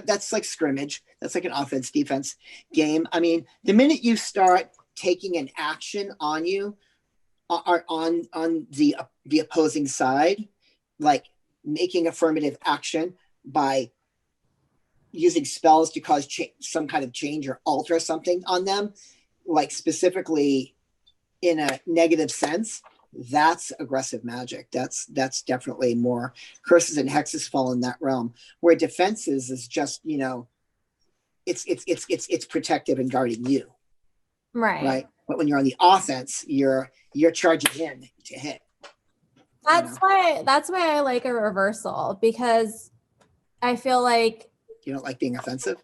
that's like scrimmage. That's like an offense defense game. The minute you start taking an action on you, or on the opposing side, like making affirmative action by using spells to cause some kind of change or alter something on them, like specifically in a negative sense, that's aggressive magic. That's definitely more. Curses and hexes fall in that realm, where defenses is just, it's protective and guarding you. Right. But when you're on the offense, you're charging in to hit. That's why I like a reversal, because I feel like. You don't like being offensive?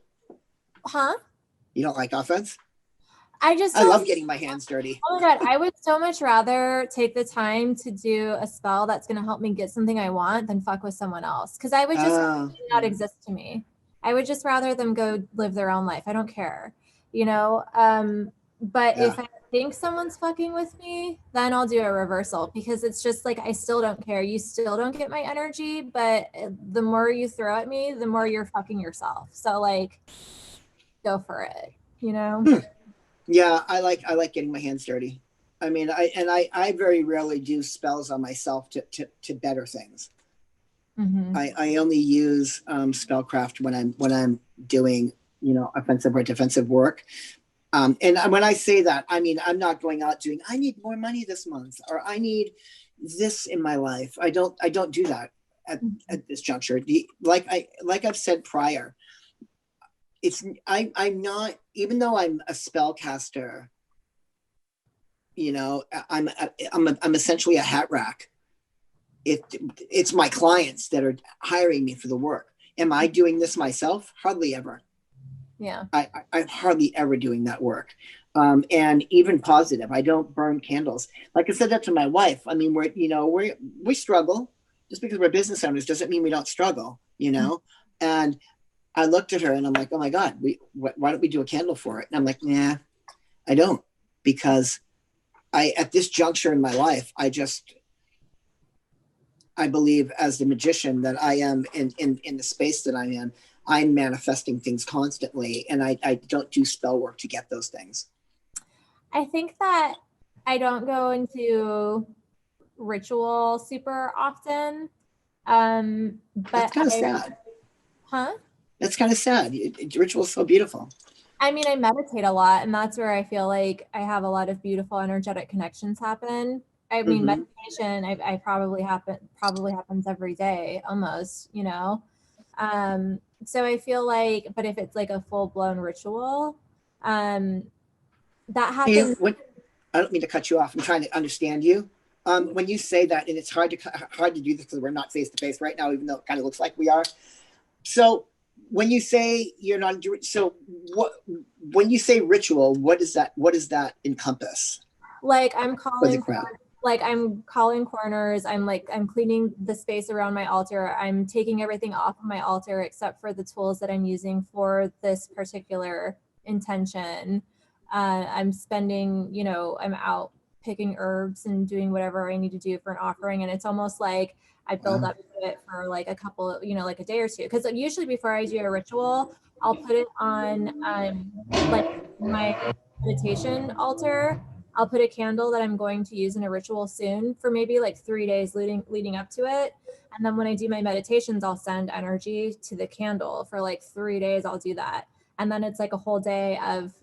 Huh? You don't like offense? I love getting my hands dirty. Oh my God. I would so much rather take the time to do a spell that's going to help me get something I want than fuck with someone else. Cause I would just not exist to me. I would just rather them go live their own life. I don't care, but if I think someone's fucking with me, then I'll do a reversal, because it's just like, I still don't care. You still don't get my energy, but the more you throw at me, the more you're fucking yourself. So like, go for it, Yeah, I like getting my hands dirty. I very rarely do spells on myself to better things. Mm-hmm. I only use spellcraft when I'm doing offensive or defensive work. And when I say that, I'm not going out doing, I need more money this month, or I need this in my life. I don't do that at this juncture. Like I've said prior, I'm not, even though I'm a spellcaster, I'm essentially a hat rack. It's my clients that are hiring me for the work. Am I doing this myself? Hardly ever. Yeah. I'm hardly ever doing that work. And even positive, I don't burn candles. Like I said that to my wife. I mean, we struggle. Just because we're business owners doesn't mean we don't struggle, And I looked at her and I'm like, oh my God, why don't we do a candle for it? And I'm like, nah, I don't, because at this juncture in my life, I believe as the magician that I am in the space that I'm manifesting things constantly. And I don't do spell work to get those things. I think that I don't go into ritual super often. But That's kind of sad. Huh? That's kind of sad. Ritual is so beautiful. I mean, I meditate a lot, and that's where I feel like I have a lot of beautiful energetic connections happen. I mean, meditation, I probably happens every day almost, So I feel like, but if it's like a full blown ritual, that happens. I don't mean to cut you off. I'm trying to understand you. When you say that, and it's hard to do this because we're not face to face right now, even though it kind of looks like we are. So when you say you're not, so when you say ritual, what does that encompass? Like I'm calling corners. I'm cleaning the space around my altar. I'm taking everything off of my altar except for the tools that I'm using for this particular intention. I'm spending, I'm out picking herbs and doing whatever I need to do for an offering. And it's almost like I build up to it for like a couple, like a day or two. Because usually before I do a ritual, I'll put it on like my meditation altar. I'll put a candle that I'm going to use in a ritual soon for maybe like 3 days leading up to it. And then when I do my meditations, I'll send energy to the candle for like 3 days. I'll do that. And then it's like a whole day of,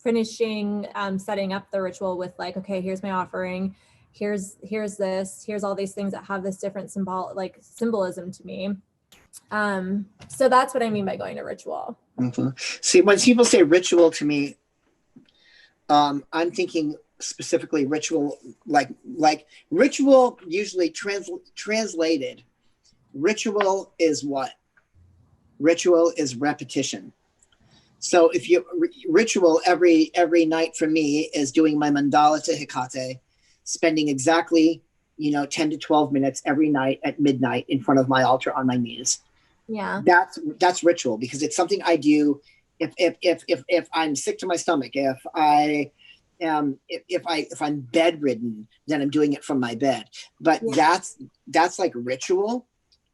finishing setting up the ritual with like, okay, here's my offering. Here's this, here's all these things that have this different symbolism to me. So that's what I mean by going to ritual. Mm-hmm. See, when people say ritual to me, I'm thinking specifically ritual, like ritual, usually translated. Ritual is what? Ritual is repetition. So if ritual every night for me is doing my mandala to Hecate, spending exactly 10 to 12 minutes every night at midnight in front of my altar on my knees. Yeah, that's ritual, because it's something I do if I'm sick to my stomach, if I'm bedridden, then I'm doing it from my bed. But that's like ritual,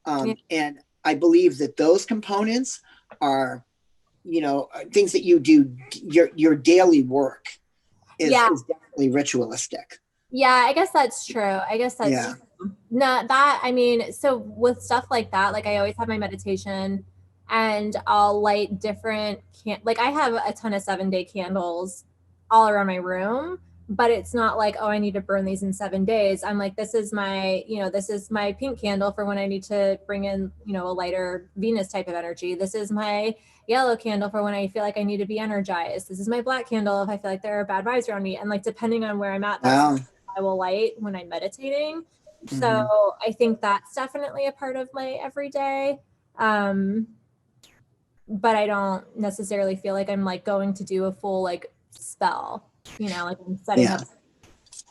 and I believe that those components are things that you do. Your daily work is definitely ritualistic. Yeah, I guess that's true. I mean, so with stuff like that, like I always have my meditation and I'll light different like I have a ton of 7-day candles all around my room, but it's not like, oh, I need to burn these in 7 days. I'm like, this is my pink candle for when I need to bring in, a lighter Venus type of energy. This is my yellow candle for when I feel like I need to be energized. This is my black candle if I feel like there are bad vibes around me. And like, depending on where I'm at, that's I will light when I'm meditating. Mm-hmm. So I think that's definitely a part of my everyday. But I don't necessarily feel like I'm like going to do a full like spell, like I'm setting up.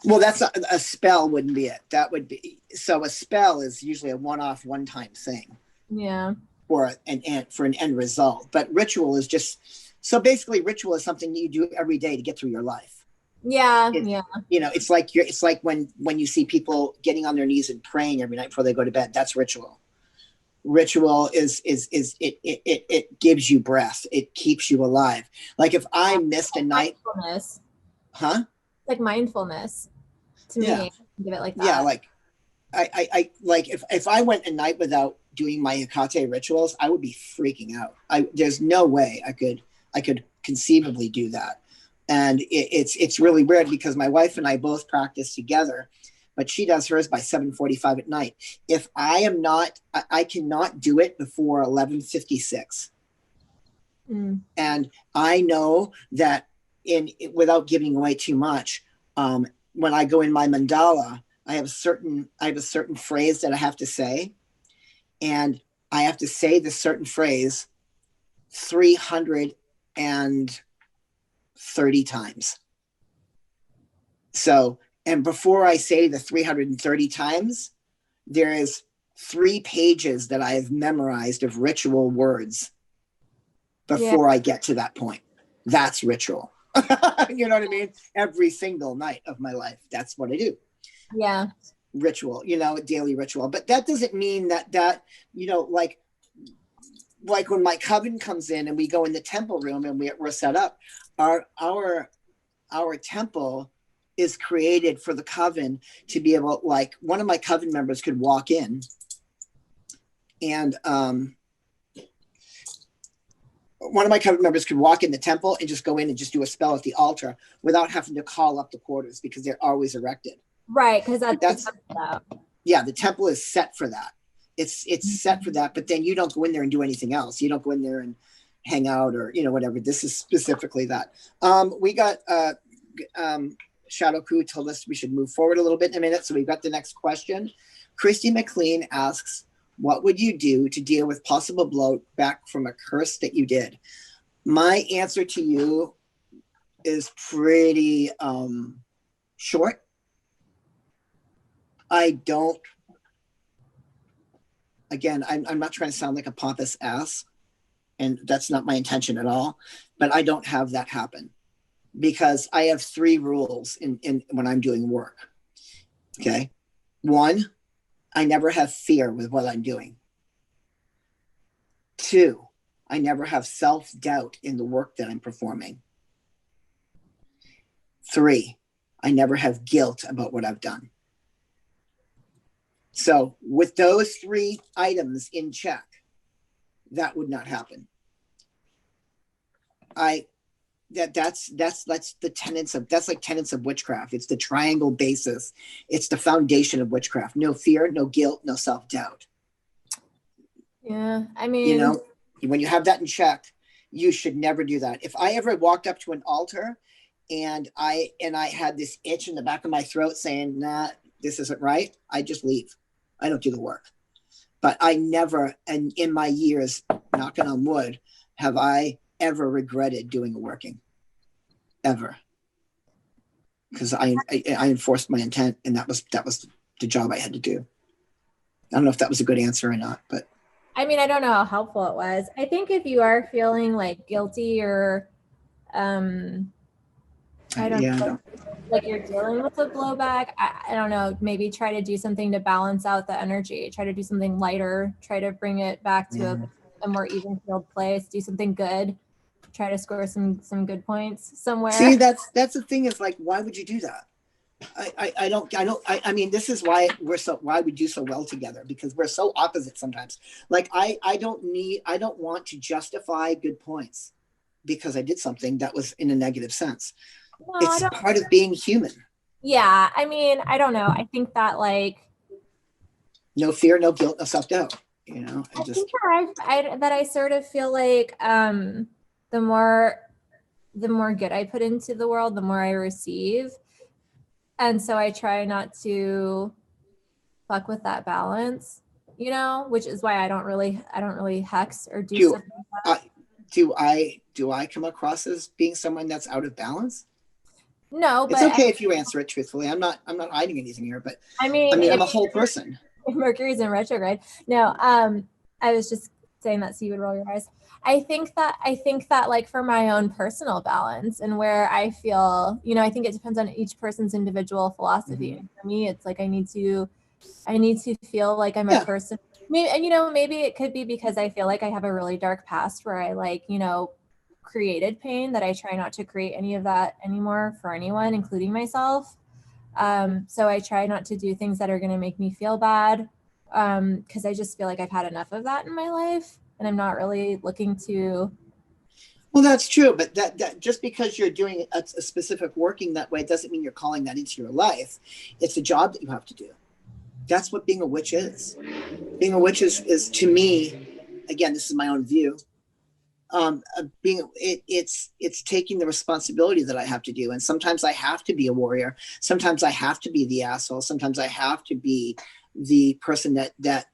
Well, that's a spell wouldn't be it. That would be, so a spell is usually a one-off, one-time thing. Yeah. For an end result. But ritual is just, so basically ritual is something you do every day to get through your life. Yeah. It's like when you see people getting on their knees and praying every night before they go to bed. That's ritual. Ritual is it gives you breath. It keeps you alive. Like if I missed a night, mindfulness. Huh? Like mindfulness to me. Give it like that. Yeah, like I like if I went a night without doing my Hecate rituals, I would be freaking out. There's no way I could conceivably do that. And it's really weird because my wife and I both practice together, but she does hers by 7:45 at night. If I cannot do it before 11:56. And I know that without giving away too much, when I go in my mandala, I have a certain phrase that I have to say, and I have to say this certain phrase 330 times. So, and before I say the 330 times, there is 3 pages that I have memorized of ritual words before I get to that point. That's ritual. You know what I mean? Every single night of my life, that's what I do. Yeah. Ritual, daily ritual. But that doesn't mean that like when my coven comes in and we go in the temple room and we're set up, our temple is created for the coven to be able, like, one of my coven members could walk in and one of my coven members could walk in the temple and just go in and just do a spell at the altar without having to call up the quarters, because they're always erected. Right, because that's yeah, the temple is set for that. It's set for that, but then you don't go in there and do anything else. You don't go in there and hang out or whatever. This is specifically that. We got Shadow Crew told us we should move forward a little bit in a minute, so we've got the next question. Christy McLean asks, what would you do to deal with possible blowback from a curse that you did? My answer to you is pretty short. I'm not trying to sound like a pompous ass, and that's not my intention at all, but I don't have that happen, because I have 3 rules in when I'm doing work. Okay. 1, I never have fear with what I'm doing. 2, I never have self-doubt in the work that I'm performing. 3, I never have guilt about what I've done. So with those 3 items in check, that would not happen. That's the tenets of, that's like tenets of witchcraft. It's the triangle basis. It's the foundation of witchcraft. No fear, no guilt, no self-doubt. Yeah, I mean, when you have that in check, you should never do that. If I ever walked up to an altar and I had this itch in the back of my throat saying, nah, this isn't right, I just leave. I don't do the work. But I never, and in my years, knocking on wood, have I ever regretted doing a working, ever, because I enforced my intent, and that was the job I had to do. I don't know if that was a good answer or not, but I mean, I don't know how helpful it was. I think if you are feeling like guilty or I don't know, like you're dealing with a blowback, I don't know, maybe try to do something to balance out the energy, try to do something lighter, try to bring it back to a more even-keeled place, do something good, try to score some good points somewhere. See, that's the thing, is like, why would you do that? I mean, this is why we do so well together, because we're so opposite sometimes. Like I don't want to justify good points because I did something that was in a negative sense. No, it's part of being human. Yeah, I mean, I don't know. I think that, like, no fear, no guilt, no self-doubt. I sort of feel like the more good I put into the world, the more I receive. And so I try not to fuck with that balance, which is why I don't really hex or do something like that. Do I come across as being someone that's out of balance? No, but it's okay if you answer it truthfully. I'm not hiding anything here, but I mean I'm a whole person. Mercury's in retrograde. No, I was just saying that so you would roll your eyes. I think that like for my own personal balance and where I feel, I think it depends on each person's individual philosophy. Mm-hmm. And for me, it's like I need to feel like I'm a person. Maybe it could be because I feel like I have a really dark past where I created pain, that I try not to create any of that anymore for anyone, including myself. So I try not to do things that are going to make me feel bad, because I just feel like I've had enough of that in my life, and I'm not really looking to. Well, that's true, but that just because you're doing a specific working that way doesn't mean you're calling that into your life. It's a job that you have to do. That's what being a witch is. Being a witch is to me, again, this is my own view. It's taking the responsibility that I have to do, and sometimes I have to be a warrior. Sometimes I have to be the asshole. Sometimes I have to be the person that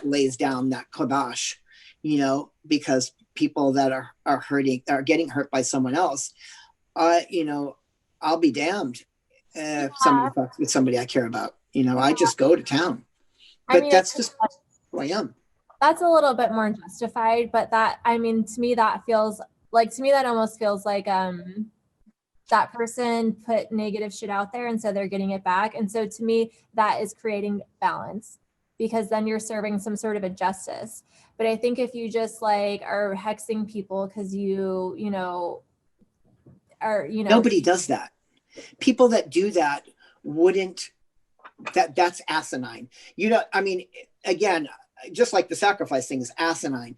lays down that kibosh, because people that are hurting, are getting hurt by someone else, I'll be damned if somebody fucks with somebody I care about. I just go to town. But that's just who I am. That's a little bit more justified, but to me, that almost feels like that person put negative shit out there, and so they're getting it back. And so to me, that is creating balance, because then you're serving some sort of a justice. But I think if you just are hexing people because nobody does that. People that do that wouldn't. That's asinine. Again, just like the sacrifice thing is asinine.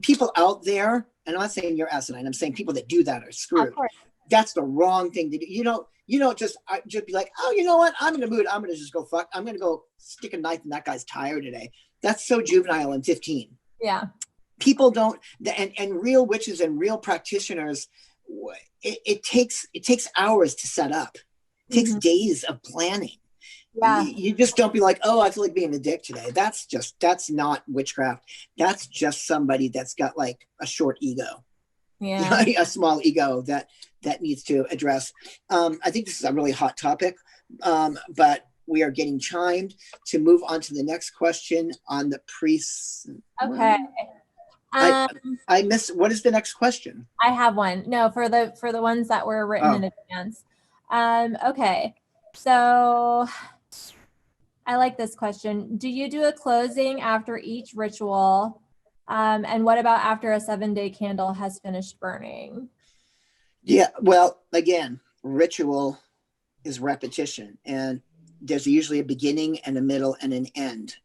People out there, and I'm not saying you're asinine, I'm saying people that do that are screwed. That's the wrong thing to do. You don't just be like, oh, you know what? I'm in the mood. I'm going to just go fuck. I'm going to go stick a knife in that guy's tire today. That's so juvenile and 15. Yeah. People don't, and real witches and real practitioners, it takes hours to set up. It takes days of planning. Yeah. You just don't be like, oh, I feel like being a dick today. That's not witchcraft. That's just somebody that's got like a short ego. Yeah. A small ego that needs to address. I think this is a really hot topic, but we are getting chimed to move on to the next question on the priests. Okay. I missed. What is the next question? I have one. No, for the ones that were written in advance. Okay. So I like this question. Do you do a closing after each ritual? And what about after a 7-day candle has finished burning? Yeah, well, again, ritual is repetition, and there's usually a beginning and a middle and an end.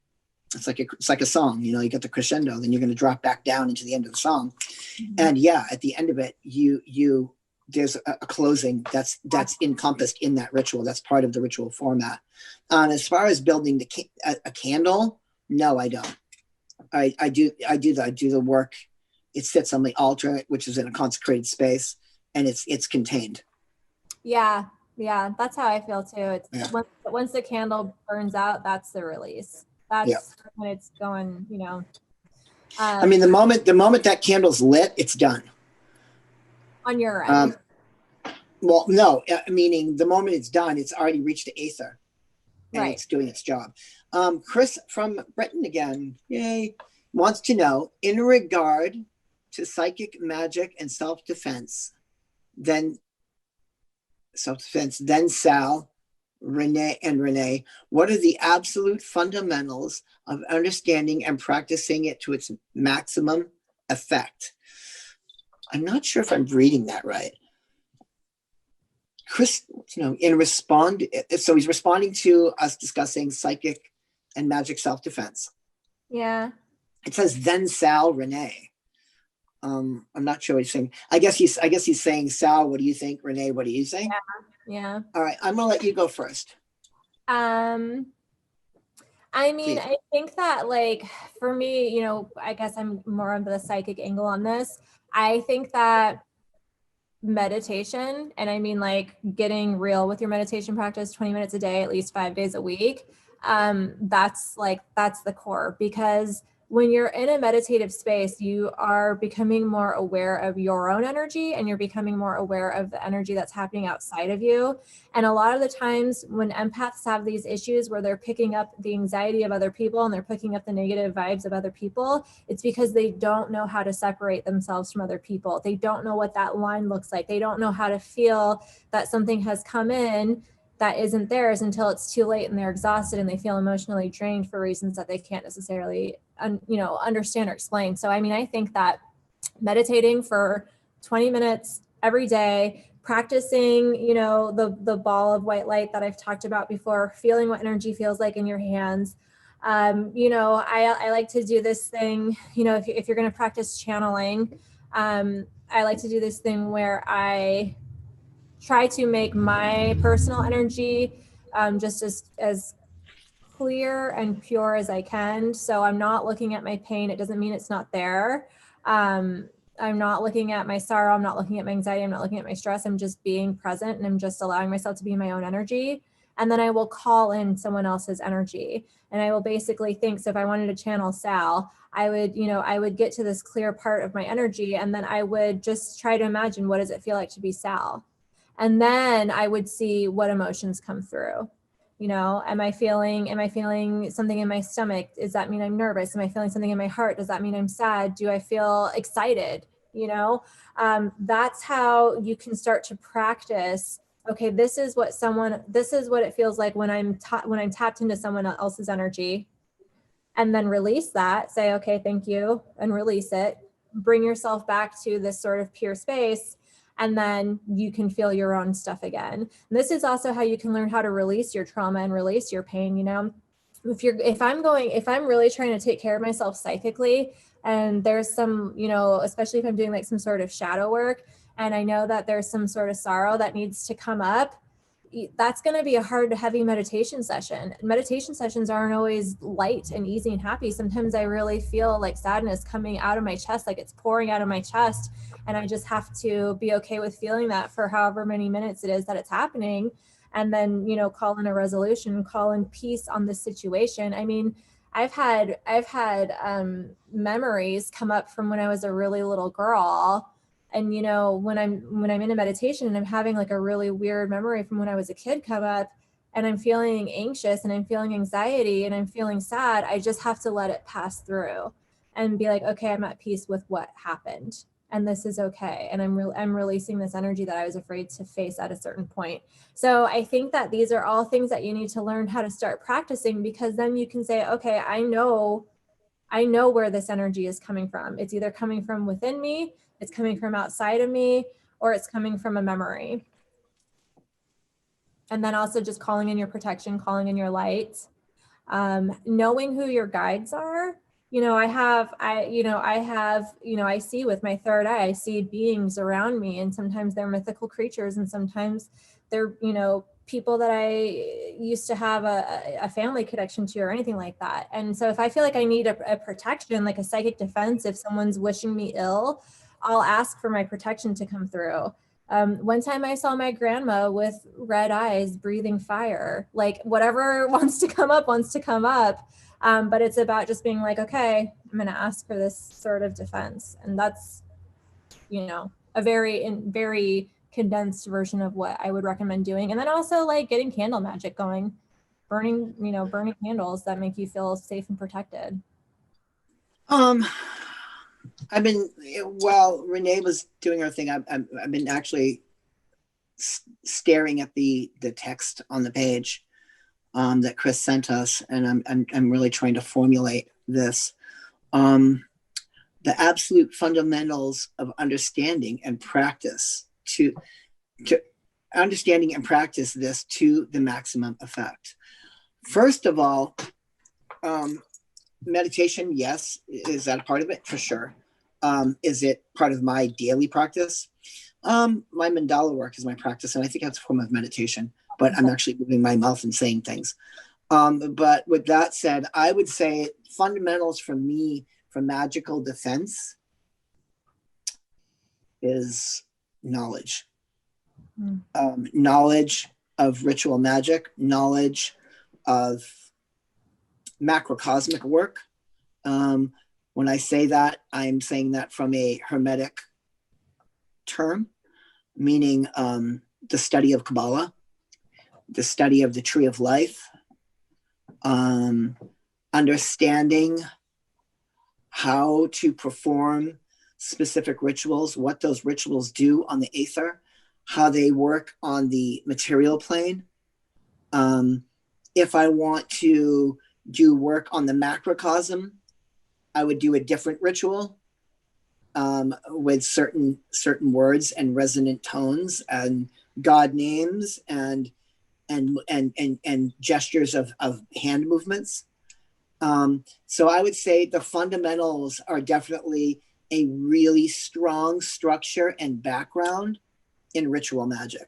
It's like a song, you get the crescendo, then you're going to drop back down into the end of the song. Mm-hmm. And yeah, at the end of it, there's a closing that's encompassed in that ritual. That's part of the ritual format. As far as building a candle, no, I don't. I do the work. It sits on the altar, which is in a consecrated space, and it's contained. Yeah, that's how I feel too. Once the candle burns out, that's the release. That's when it's going. The moment that candle's lit, it's done. On your end. Well, no, meaning the moment it's done, it's already reached the aether, and right. It's doing its job. Chris from Britain again, yay, wants to know, in regard to psychic magic and self-defense, then Sal, Renee, what are the absolute fundamentals of understanding and practicing it to its maximum effect? I'm not sure if I'm reading that right. Chris, so he's responding to us discussing psychic and magic self-defense. Yeah. It says then Sal, Renee. I'm not sure what he's saying. I guess he's saying, Sal, what do you think? Renee, what do you think? Yeah. All right, I'm gonna let you go first. Please. I think that for me, I guess I'm more of the psychic angle on this. I think that meditation, and I mean getting real with your meditation practice, 20 minutes a day, at least 5 days a week. That's the core, because when you're in a meditative space, you are becoming more aware of your own energy, and you're becoming more aware of the energy that's happening outside of you. And a lot of the times when empaths have these issues where they're picking up the anxiety of other people and they're picking up the negative vibes of other people, it's because they don't know how to separate themselves from other people. They don't know what that line looks like. They don't know how to feel that something has come in that isn't theirs until it's too late and they're exhausted and they feel emotionally drained for reasons that they can't necessarily understand or explain. So I think that meditating for 20 minutes every day, practicing the ball of white light that I've talked about before, feeling what energy feels like in your hands. I like to do this thing, if you're going to practice channeling, I like to do this thing where I try to make my personal energy just as clear and pure as I can. So I'm not looking at my pain. It doesn't mean it's not there. I'm not looking at my sorrow. I'm not looking at my anxiety. I'm not looking at my stress. I'm just being present, and I'm just allowing myself to be in my own energy. And then I will call in someone else's energy. And I will basically think, so if I wanted to channel Sal, I would get to this clear part of my energy. And then I would just try to imagine, what does it feel like to be Sal? And then I would see what emotions come through. Am I feeling something in my stomach? Does that mean I'm nervous? Am I feeling something in my heart? Does that mean I'm sad? Do I feel excited? That's how you can start to practice. Okay, this is what it feels like when I'm tapped into someone else's energy, and then release that. Say, okay, thank you, and release it. Bring yourself back to this sort of pure space, and then you can feel your own stuff again. And this is also how you can learn how to release your trauma and release your pain. If I'm really trying to take care of myself psychically, and there's some, especially if I'm doing like some sort of shadow work, and I know that there's some sort of sorrow that needs to come up, that's going to be a hard, heavy meditation session. Meditation sessions aren't always light and easy and happy. Sometimes I really feel like sadness coming out of my chest, like it's pouring out of my chest. And I just have to be okay with feeling that for however many minutes it is that it's happening. And then, call in a resolution, call in peace on the situation. I mean, I've had memories come up from when I was a really little girl. And, when I'm in a meditation and I'm having like a really weird memory from when I was a kid come up, and I'm feeling anxious and I'm feeling anxiety and I'm feeling sad, I just have to let it pass through and be like, okay, I'm at peace with what happened, and this is okay. And I'm releasing this energy that I was afraid to face at a certain point. So I think that these are all things that you need to learn how to start practicing, because then you can say, okay, I know where this energy is coming from. It's either coming from within me, it's coming from outside of me, or it's coming from a memory. And then also just calling in your protection, calling in your light, knowing who your guides are. I see with my third eye, I see beings around me, and sometimes they're mythical creatures, and sometimes they're, people that I used to have a family connection to, or anything like that. And so if I feel like I need a protection, like a psychic defense, if someone's wishing me ill, I'll ask for my protection to come through. One time I saw my grandma with red eyes, breathing fire. Like whatever wants to come up, wants to come up. But it's about just being like, okay, I'm going to ask for this sort of defense. And that's, a very condensed version of what I would recommend doing. And then also like getting candle magic going, burning candles that make you feel safe and protected. While Renee was doing her thing, I've been actually staring at the text on the page that Chris sent us, and I'm really trying to formulate this. The absolute fundamentals of understanding and practice to understanding and practice this to the maximum effect. First of all, meditation, yes. Is that a part of it? For sure. Is it part of my daily practice? My mandala work is my practice, and I think that's a form of meditation, but I'm actually moving my mouth and saying things. But with that said, I would say fundamentals for me for magical defense is knowledge. Knowledge of ritual magic, knowledge of macrocosmic work. When I say that, I'm saying that from a hermetic term, meaning the study of Kabbalah, the study of the tree of life, understanding how to perform specific rituals, what those rituals do on the aether, how they work on the material plane. If I want to do work on the macrocosm, I would do a different ritual with certain words and resonant tones and God names and gestures of hand movements. So I would say the fundamentals are definitely a really strong structure and background in ritual magic.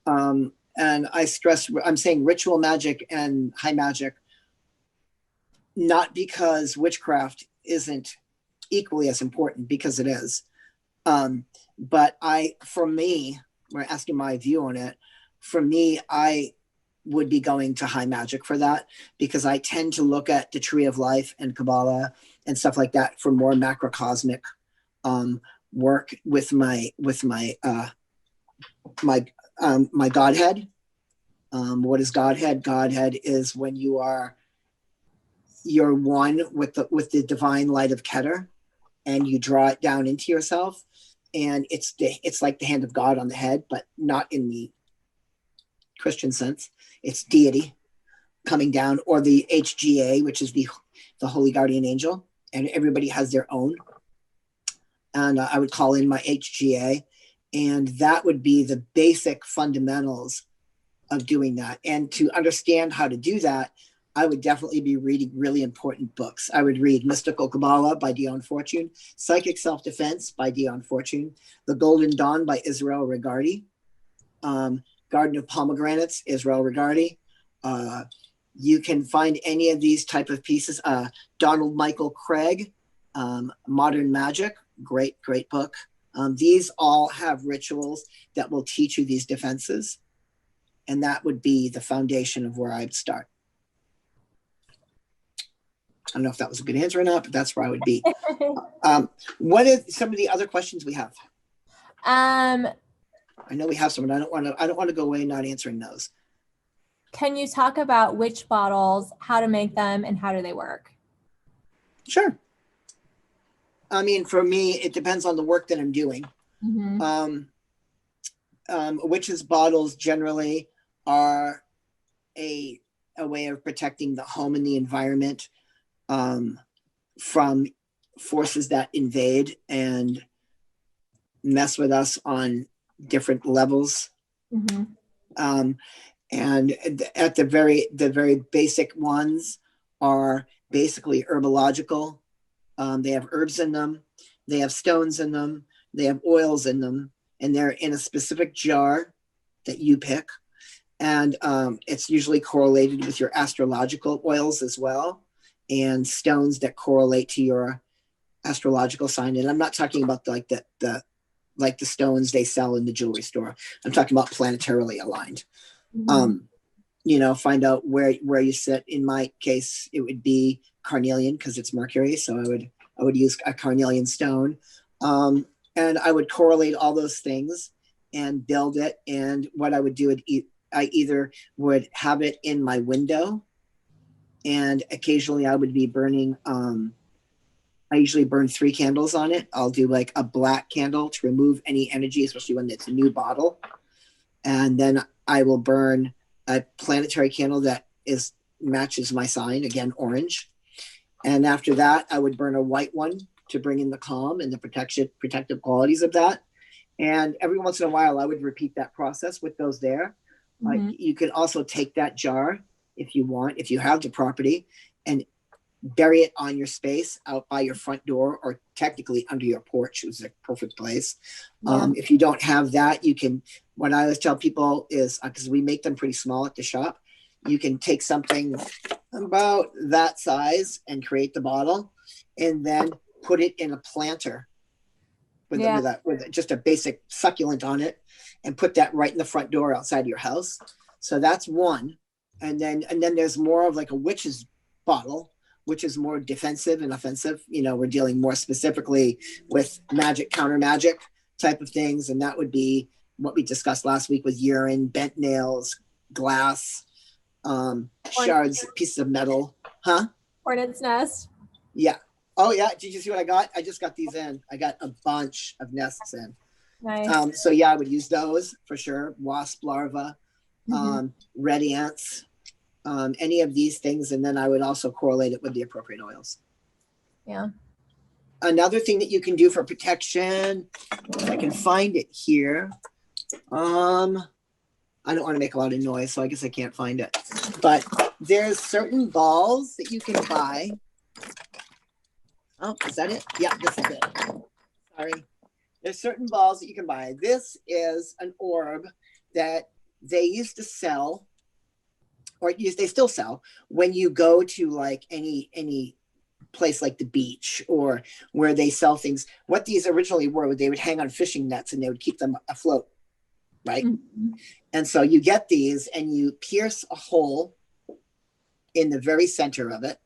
And I stress, I'm saying ritual magic and high magic, not because witchcraft isn't equally as important, because it is. But for me, we're asking my view on it. For me, I would be going to high magic for that, because I tend to look at the tree of life and Kabbalah and stuff like that for more macrocosmic work with my my Godhead. What is Godhead? Godhead is when you're one with the divine light of Keter, and you draw it down into yourself, and it's like the hand of God on the head, but not in the Christian sense. It's deity coming down, or the HGA, which is the Holy Guardian Angel, and everybody has their own. And I would call in my HGA, and that would be the basic fundamentals of doing that. And to understand how to do that, I would definitely be reading really important books. I would read Mystical Kabbalah by Dion Fortune, Psychic Self-Defense by Dion Fortune, The Golden Dawn by Israel Regardie, Garden of Pomegranates, Israel Regardie. You can find any of these type of pieces. Donald Michael Craig, Modern Magic, great book. These all have rituals that will teach you these defenses. And that would be the foundation of where I'd start. I don't know if that was a good answer or not, but that's where I would be. What are some of the other questions we have? I know we have some, and I don't want to go away not answering those. Can you talk about witch bottles, how to make them, and how do they work? Sure. I mean, for me, it depends on the work that I'm doing. Mm-hmm. Witches bottles generally are a way of protecting the home and the environment from forces that invade and mess with us on different levels. Mm-hmm. And at the very basic ones are basically herbological. They have herbs in them, they have stones in them, they have oils in them, and they're in a specific jar that you pick. And it's usually correlated with your astrological oils as well, and stones that correlate to your astrological sign. And I'm not talking about the stones they sell in the jewelry store. I'm talking about planetarily aligned. Mm-hmm. Find out where you sit. In my case, it would be carnelian because it's Mercury. So I would use a carnelian stone. And I would correlate all those things and build it. And what I would do, I either would have it in my window, and occasionally I would be burning, I usually burn 3 candles on it. I'll do like a black candle to remove any energy, especially when it's a new bottle. And then I will burn a planetary candle that matches my sign, again, orange. And after that, I would burn a white one to bring in the calm and the protective qualities of that. And every once in a while, I would repeat that process with those there. Mm-hmm. You can also take that jar if you want, if you have the property, and bury it on your space out by your front door, or technically under your porch, which is a perfect place. Yeah. If you don't have that, you can, what I always tell people is, because we make them pretty small at the shop, you can take something about that size and create the bottle, and then put it in a planter with just a basic succulent on it, and put that right in the front door outside your house. So that's one. And then there's more of like a witch's bottle, which is more defensive and offensive. We're dealing more specifically with magic, counter magic type of things. And that would be what we discussed last week with urine, bent nails, glass, shards, pieces of metal. Huh? Hornet's nest. Yeah. Oh yeah. Did you see what I got? I just got these in. I got a bunch of nests in. Nice. So yeah, I would use those for sure. Wasp larva, red ants, any of these things. And then I would also correlate it with the appropriate oils. Yeah. Another thing that you can do for protection, if I can find it here. I don't want to make a lot of noise, so I guess I can't find it. But there's certain balls that you can buy. Oh, is that it? Yeah, this is it. Sorry. There's certain balls that you can buy. This is an orb that they used to sell, or they still sell, when you go to like any place like the beach or where they sell things. What these originally were, they would hang on fishing nets and they would keep them afloat. right? Mhm. And so you get these and you pierce a hole in the very center of it.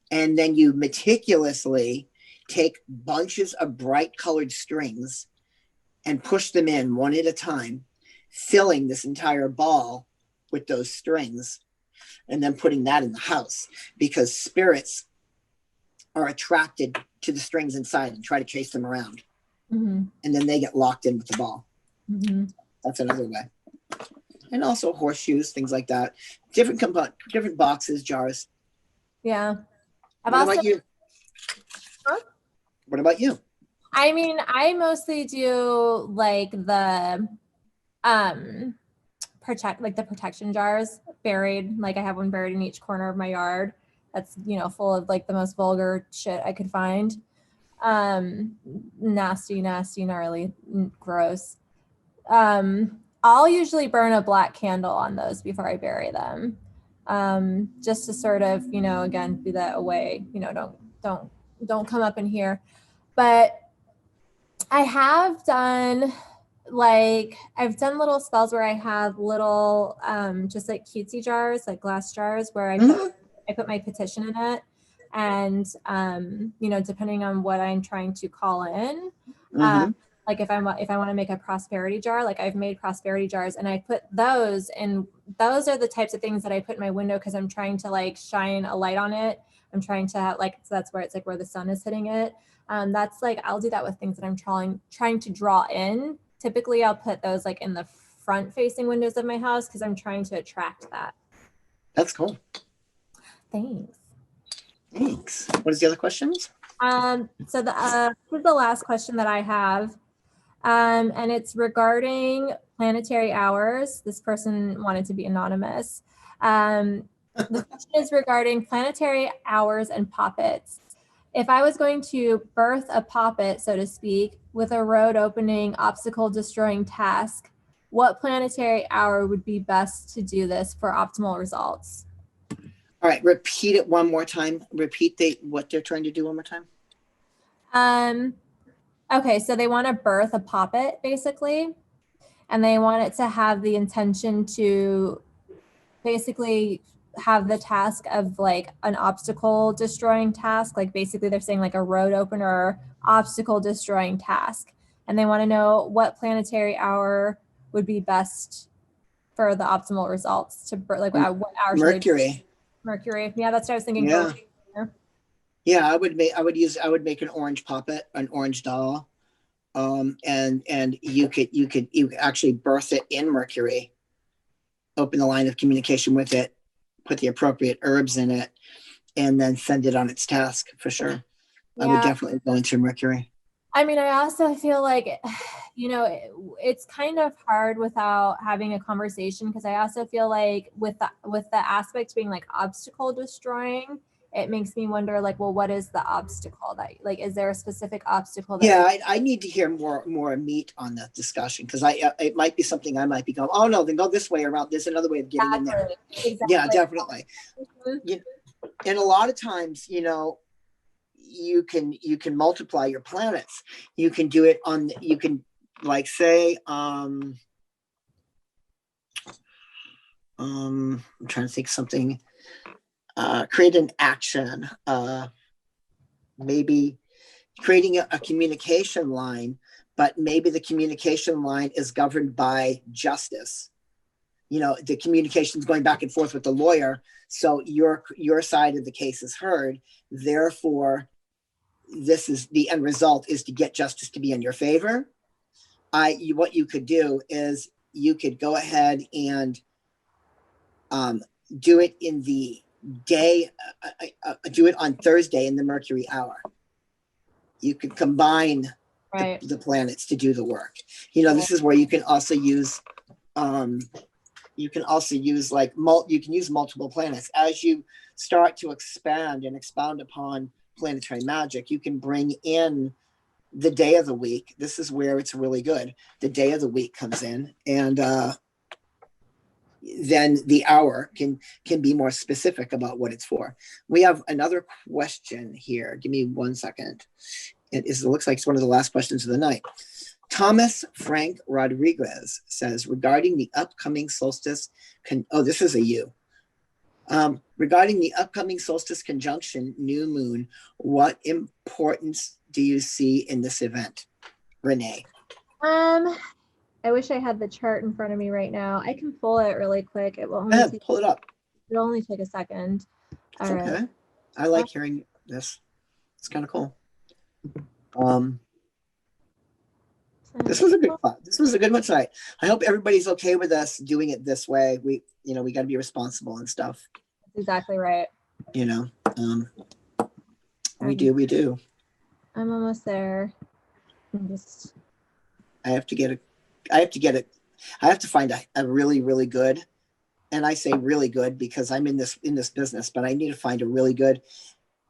And then you meticulously take bunches of bright colored strings and push them in one at a time, filling this entire ball with those strings, and then putting that in the house, because spirits are attracted to the strings inside and try to chase them around. Mhm. And then they get locked in with the ball. Mhm. That's another way. And also horseshoes, things like that. Different boxes, jars. Yeah. I've What also, about you? huh? What about you? I mean, I mostly do like the um the protection jars buried. Like I have one buried in each corner of my yard. That's, you know, full of like the most vulgar shit I could find. Nasty, gnarly, gross. I'll usually burn a black candle on those before I bury them. Just to sort of, you know, again, be that away, you know, don't come up in here. But I have done I've done little spells where I have little just like cutesy jars, like glass jars where I put my petition in it. And you know, depending on what I'm trying to call in, like if I want to make a prosperity jar, like I've made prosperity jars and I put those, and those are the types of things that I put in my window because I'm trying to like shine a light on it. I'm trying to have, like, so that's where it's like where the sun is hitting it. That's like, I'll do that with things that I'm trying to draw in. Typically I'll put those like in the front facing windows of my house because I'm trying to attract that. That's cool. Thanks. What is the other questions? So this is the last question that I have. And it's regarding planetary hours. This person wanted to be anonymous. The question is regarding planetary hours and poppets. If I was going to birth a poppet, so to speak, with a road opening, obstacle destroying task, what planetary hour would be best to do this for optimal results? All right, repeat it one more time. Repeat what they're trying to do one more time. Okay, so they want to birth a poppet, basically, and they want it to have the intention to basically have the task of like an obstacle destroying task. Like basically they're saying like a road opener, obstacle destroying task. And they want to know what planetary hour would be best for the optimal results to like what hour should Mercury. Mercury. Yeah, that's what I was thinking. Yeah. Yeah, I would make an orange puppet, an orange doll. And you could actually birth it in Mercury, open the line of communication with it, put the appropriate herbs in it, and then send it on its task for sure. Yeah. I would definitely go into Mercury. I mean, I also feel like, you know, it's kind of hard without having a conversation, because I also feel like with the aspect being like obstacle destroying, it makes me wonder, like, well, what is the obstacle that, like, is there a specific obstacle that? Yeah, I need to hear more meat on that discussion, because it might be something I might be going, oh no, then go this way around. There's another way of getting in there. Exactly. Yeah, definitely. And a lot of times, you know, you can multiply your planets. You can do it on, you can like say, I'm trying to think something, create an action, maybe creating a communication line, but maybe the communication line is governed by justice. You know, the communication is going back and forth with the lawyer. So your side of the case is heard. Therefore, this is the end result, is to get justice to be in your favor. What you could do is you could go ahead and do it in the day, do it on Thursday in the Mercury hour. You could combine the planets to do the work. You know, this is where you can also use you can use multiple planets. As you start to expand and expound upon planetary magic, you can bring in the day of the week. This is where it's really good. The day of the week comes in, and then the hour can be more specific about what it's for. We have another question here. Give me 1 second. It looks like it's one of the last questions of the night. Thomas Frank Rodriguez says, regarding the upcoming solstice, this is a you. Regarding the upcoming solstice conjunction new moon, what importance do you see in this event? Renee. I wish I had the chart in front of me right now. I can pull it really quick. It will only Go ahead, pull it up. It'll only take a second. It's All okay. right. I like hearing this. It's kind of cool. This was a good class. This was a good one tonight. I hope everybody's okay with us doing it this way. We got to be responsible and stuff. That's exactly right. We do. I'm almost there. I have to find a really, really good, and I say really good because I'm in this business, but I need to find a really good,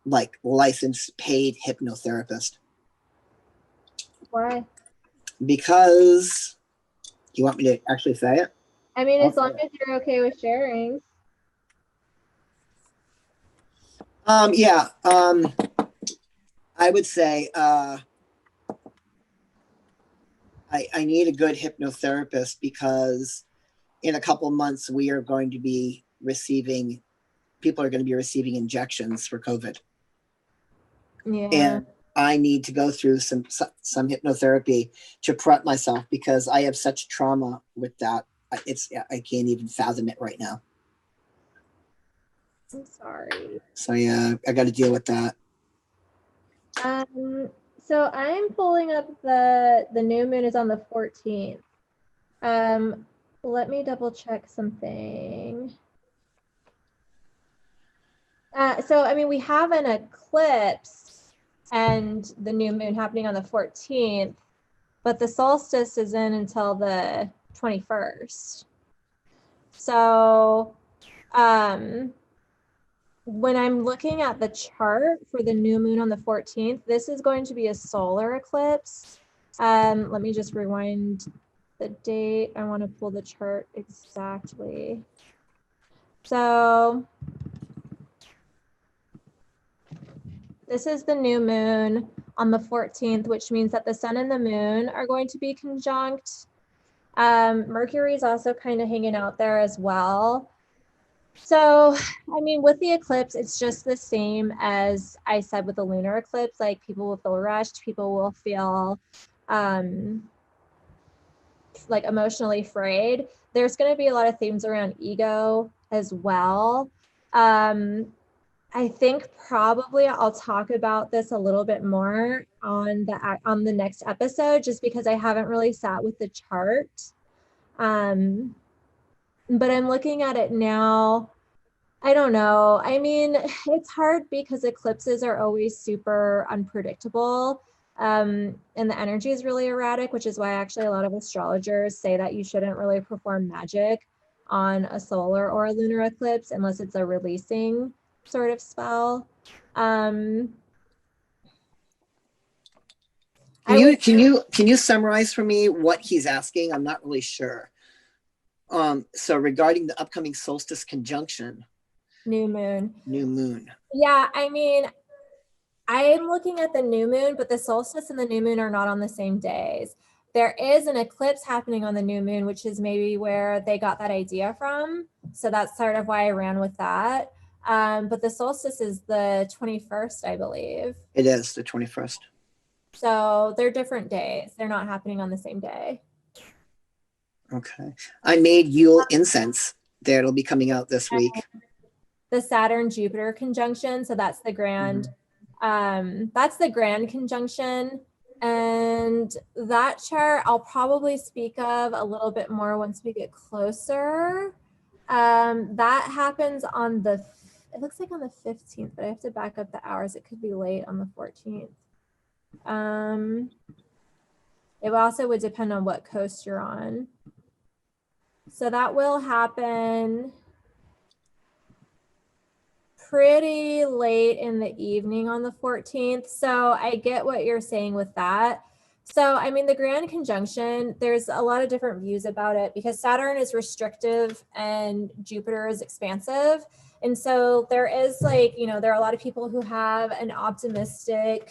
like, licensed paid hypnotherapist. Why? Because you want me to actually say it? I mean, as long as you're okay with sharing. Yeah. I would say I need a good hypnotherapist because in a couple months people are going to be receiving injections for COVID. Yeah. And I need to go through some hypnotherapy to prep myself because I have such trauma with that. I can't even fathom it right now. I'm sorry. So yeah, I got to deal with that. So I'm pulling up the new moon is on the 14th. Let me double check something. So I mean, we have an eclipse and the new moon happening on the 14th, but the solstice is in until the 21st. So when I'm looking at the chart for the new moon on the 14th, this is going to be a solar eclipse. Let me just rewind the date. I want to pull the chart exactly. So this is the new moon on the 14th, which means that the sun and the moon are going to be conjunct. Mercury is also kind of hanging out there as well. So, I mean, with the eclipse, it's just the same as I said with the lunar eclipse. Like, people will feel rushed, people will feel like emotionally frayed. There's going to be a lot of themes around ego as well. I think probably I'll talk about this a little bit more on the next episode, just because I haven't really sat with the chart. But I'm looking at it now. I don't know. I mean, it's hard because eclipses are always super unpredictable. And the energy is really erratic, which is why actually a lot of astrologers say that you shouldn't really perform magic on a solar or a lunar eclipse unless it's a releasing sort of spell. Can you summarize for me what he's asking? I'm not really sure. So regarding the upcoming solstice conjunction. New moon. Yeah, I mean, I'm looking at the new moon, but the solstice and the new moon are not on the same days. There is an eclipse happening on the new moon, which is maybe where they got that idea from. So that's sort of why I ran with that. But the solstice is the 21st, I believe. It is the 21st. So they're different days. They're not happening on the same day. Okay. I made Yule incense there. It'll be coming out this week. The Saturn-Jupiter conjunction. So that's the grand, conjunction. And that chart I'll probably speak of a little bit more once we get closer. That happens on it looks like on the 15th, but I have to back up the hours. It could be late on the 14th. It also would depend on what coast you're on. So that will happen pretty late in the evening on the 14th. So I get what you're saying with that. So, I mean, the grand conjunction, there's a lot of different views about it because Saturn is restrictive and Jupiter is expansive. And so there is there are a lot of people who have an optimistic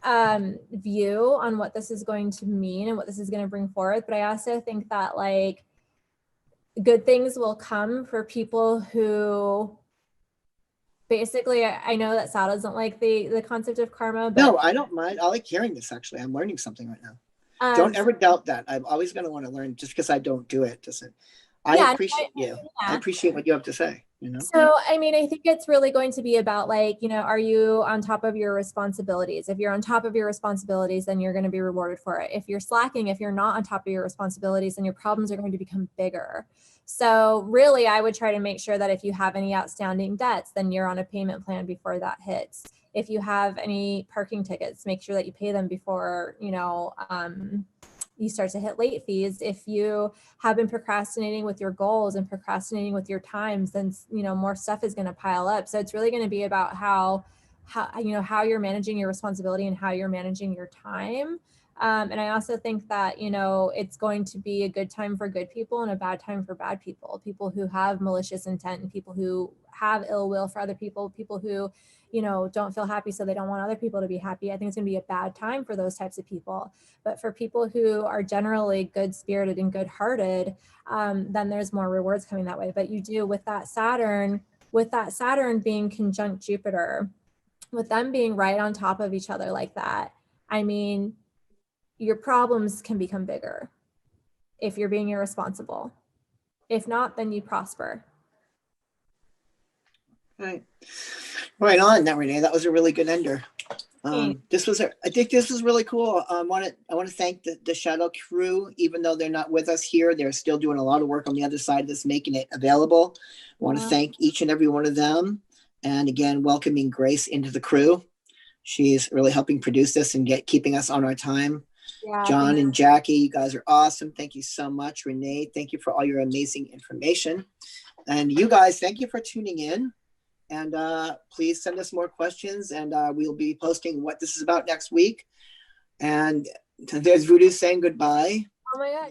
view on what this is going to mean and what this is going to bring forth. But I also think that like good things will come for people who basically, I know that Sal doesn't like the concept of karma, but no, I don't mind. I like hearing this. Actually, I'm learning something right now. Don't ever doubt that. I'm always going to want to learn. Just because I don't do it doesn't. I appreciate you. I appreciate what you have to say. You know. So, I mean, I think it's really going to be about like, you know, are you on top of your responsibilities? If you're on top of your responsibilities, then you're going to be rewarded for it. If you're slacking, if you're not on top of your responsibilities, then your problems are going to become bigger. So really, I would try to make sure that if you have any outstanding debts, then you're on a payment plan before that hits. If you have any parking tickets, make sure that you pay them before, you know, you start to hit late fees. If you have been procrastinating with your goals and procrastinating with your times, then, you know, more stuff is going to pile up. So it's really going to be about how you're managing your responsibility and how you're managing your time. And I also think that, you know, it's going to be a good time for good people and a bad time for bad people who have malicious intent and people who have ill will for other people who, you know, don't feel happy, so they don't want other people to be happy. I think it's going to be a bad time for those types of people. But for people who are generally good spirited and good hearted, then there's more rewards coming that way. But you do with that Saturn being conjunct Jupiter, with them being right on top of each other like that, I mean, your problems can become bigger if you're being irresponsible. If not, then you prosper. Right on that, Renee. That was a really good ender. I think this was really cool. I want to thank the Shadow crew. Even though they're not with us here, they're still doing a lot of work on the other side of this, making it available. I want to thank each and every one of them, and again, welcoming Grace into the crew. She's really helping produce this and keeping us on our time. John and Jackie, you guys are awesome. Thank you so much. Renee, thank you for all your amazing information. And you guys, thank you for tuning in. And please send us more questions, and we'll be posting what this is about next week. And there's Voodoo saying goodbye. Oh my God.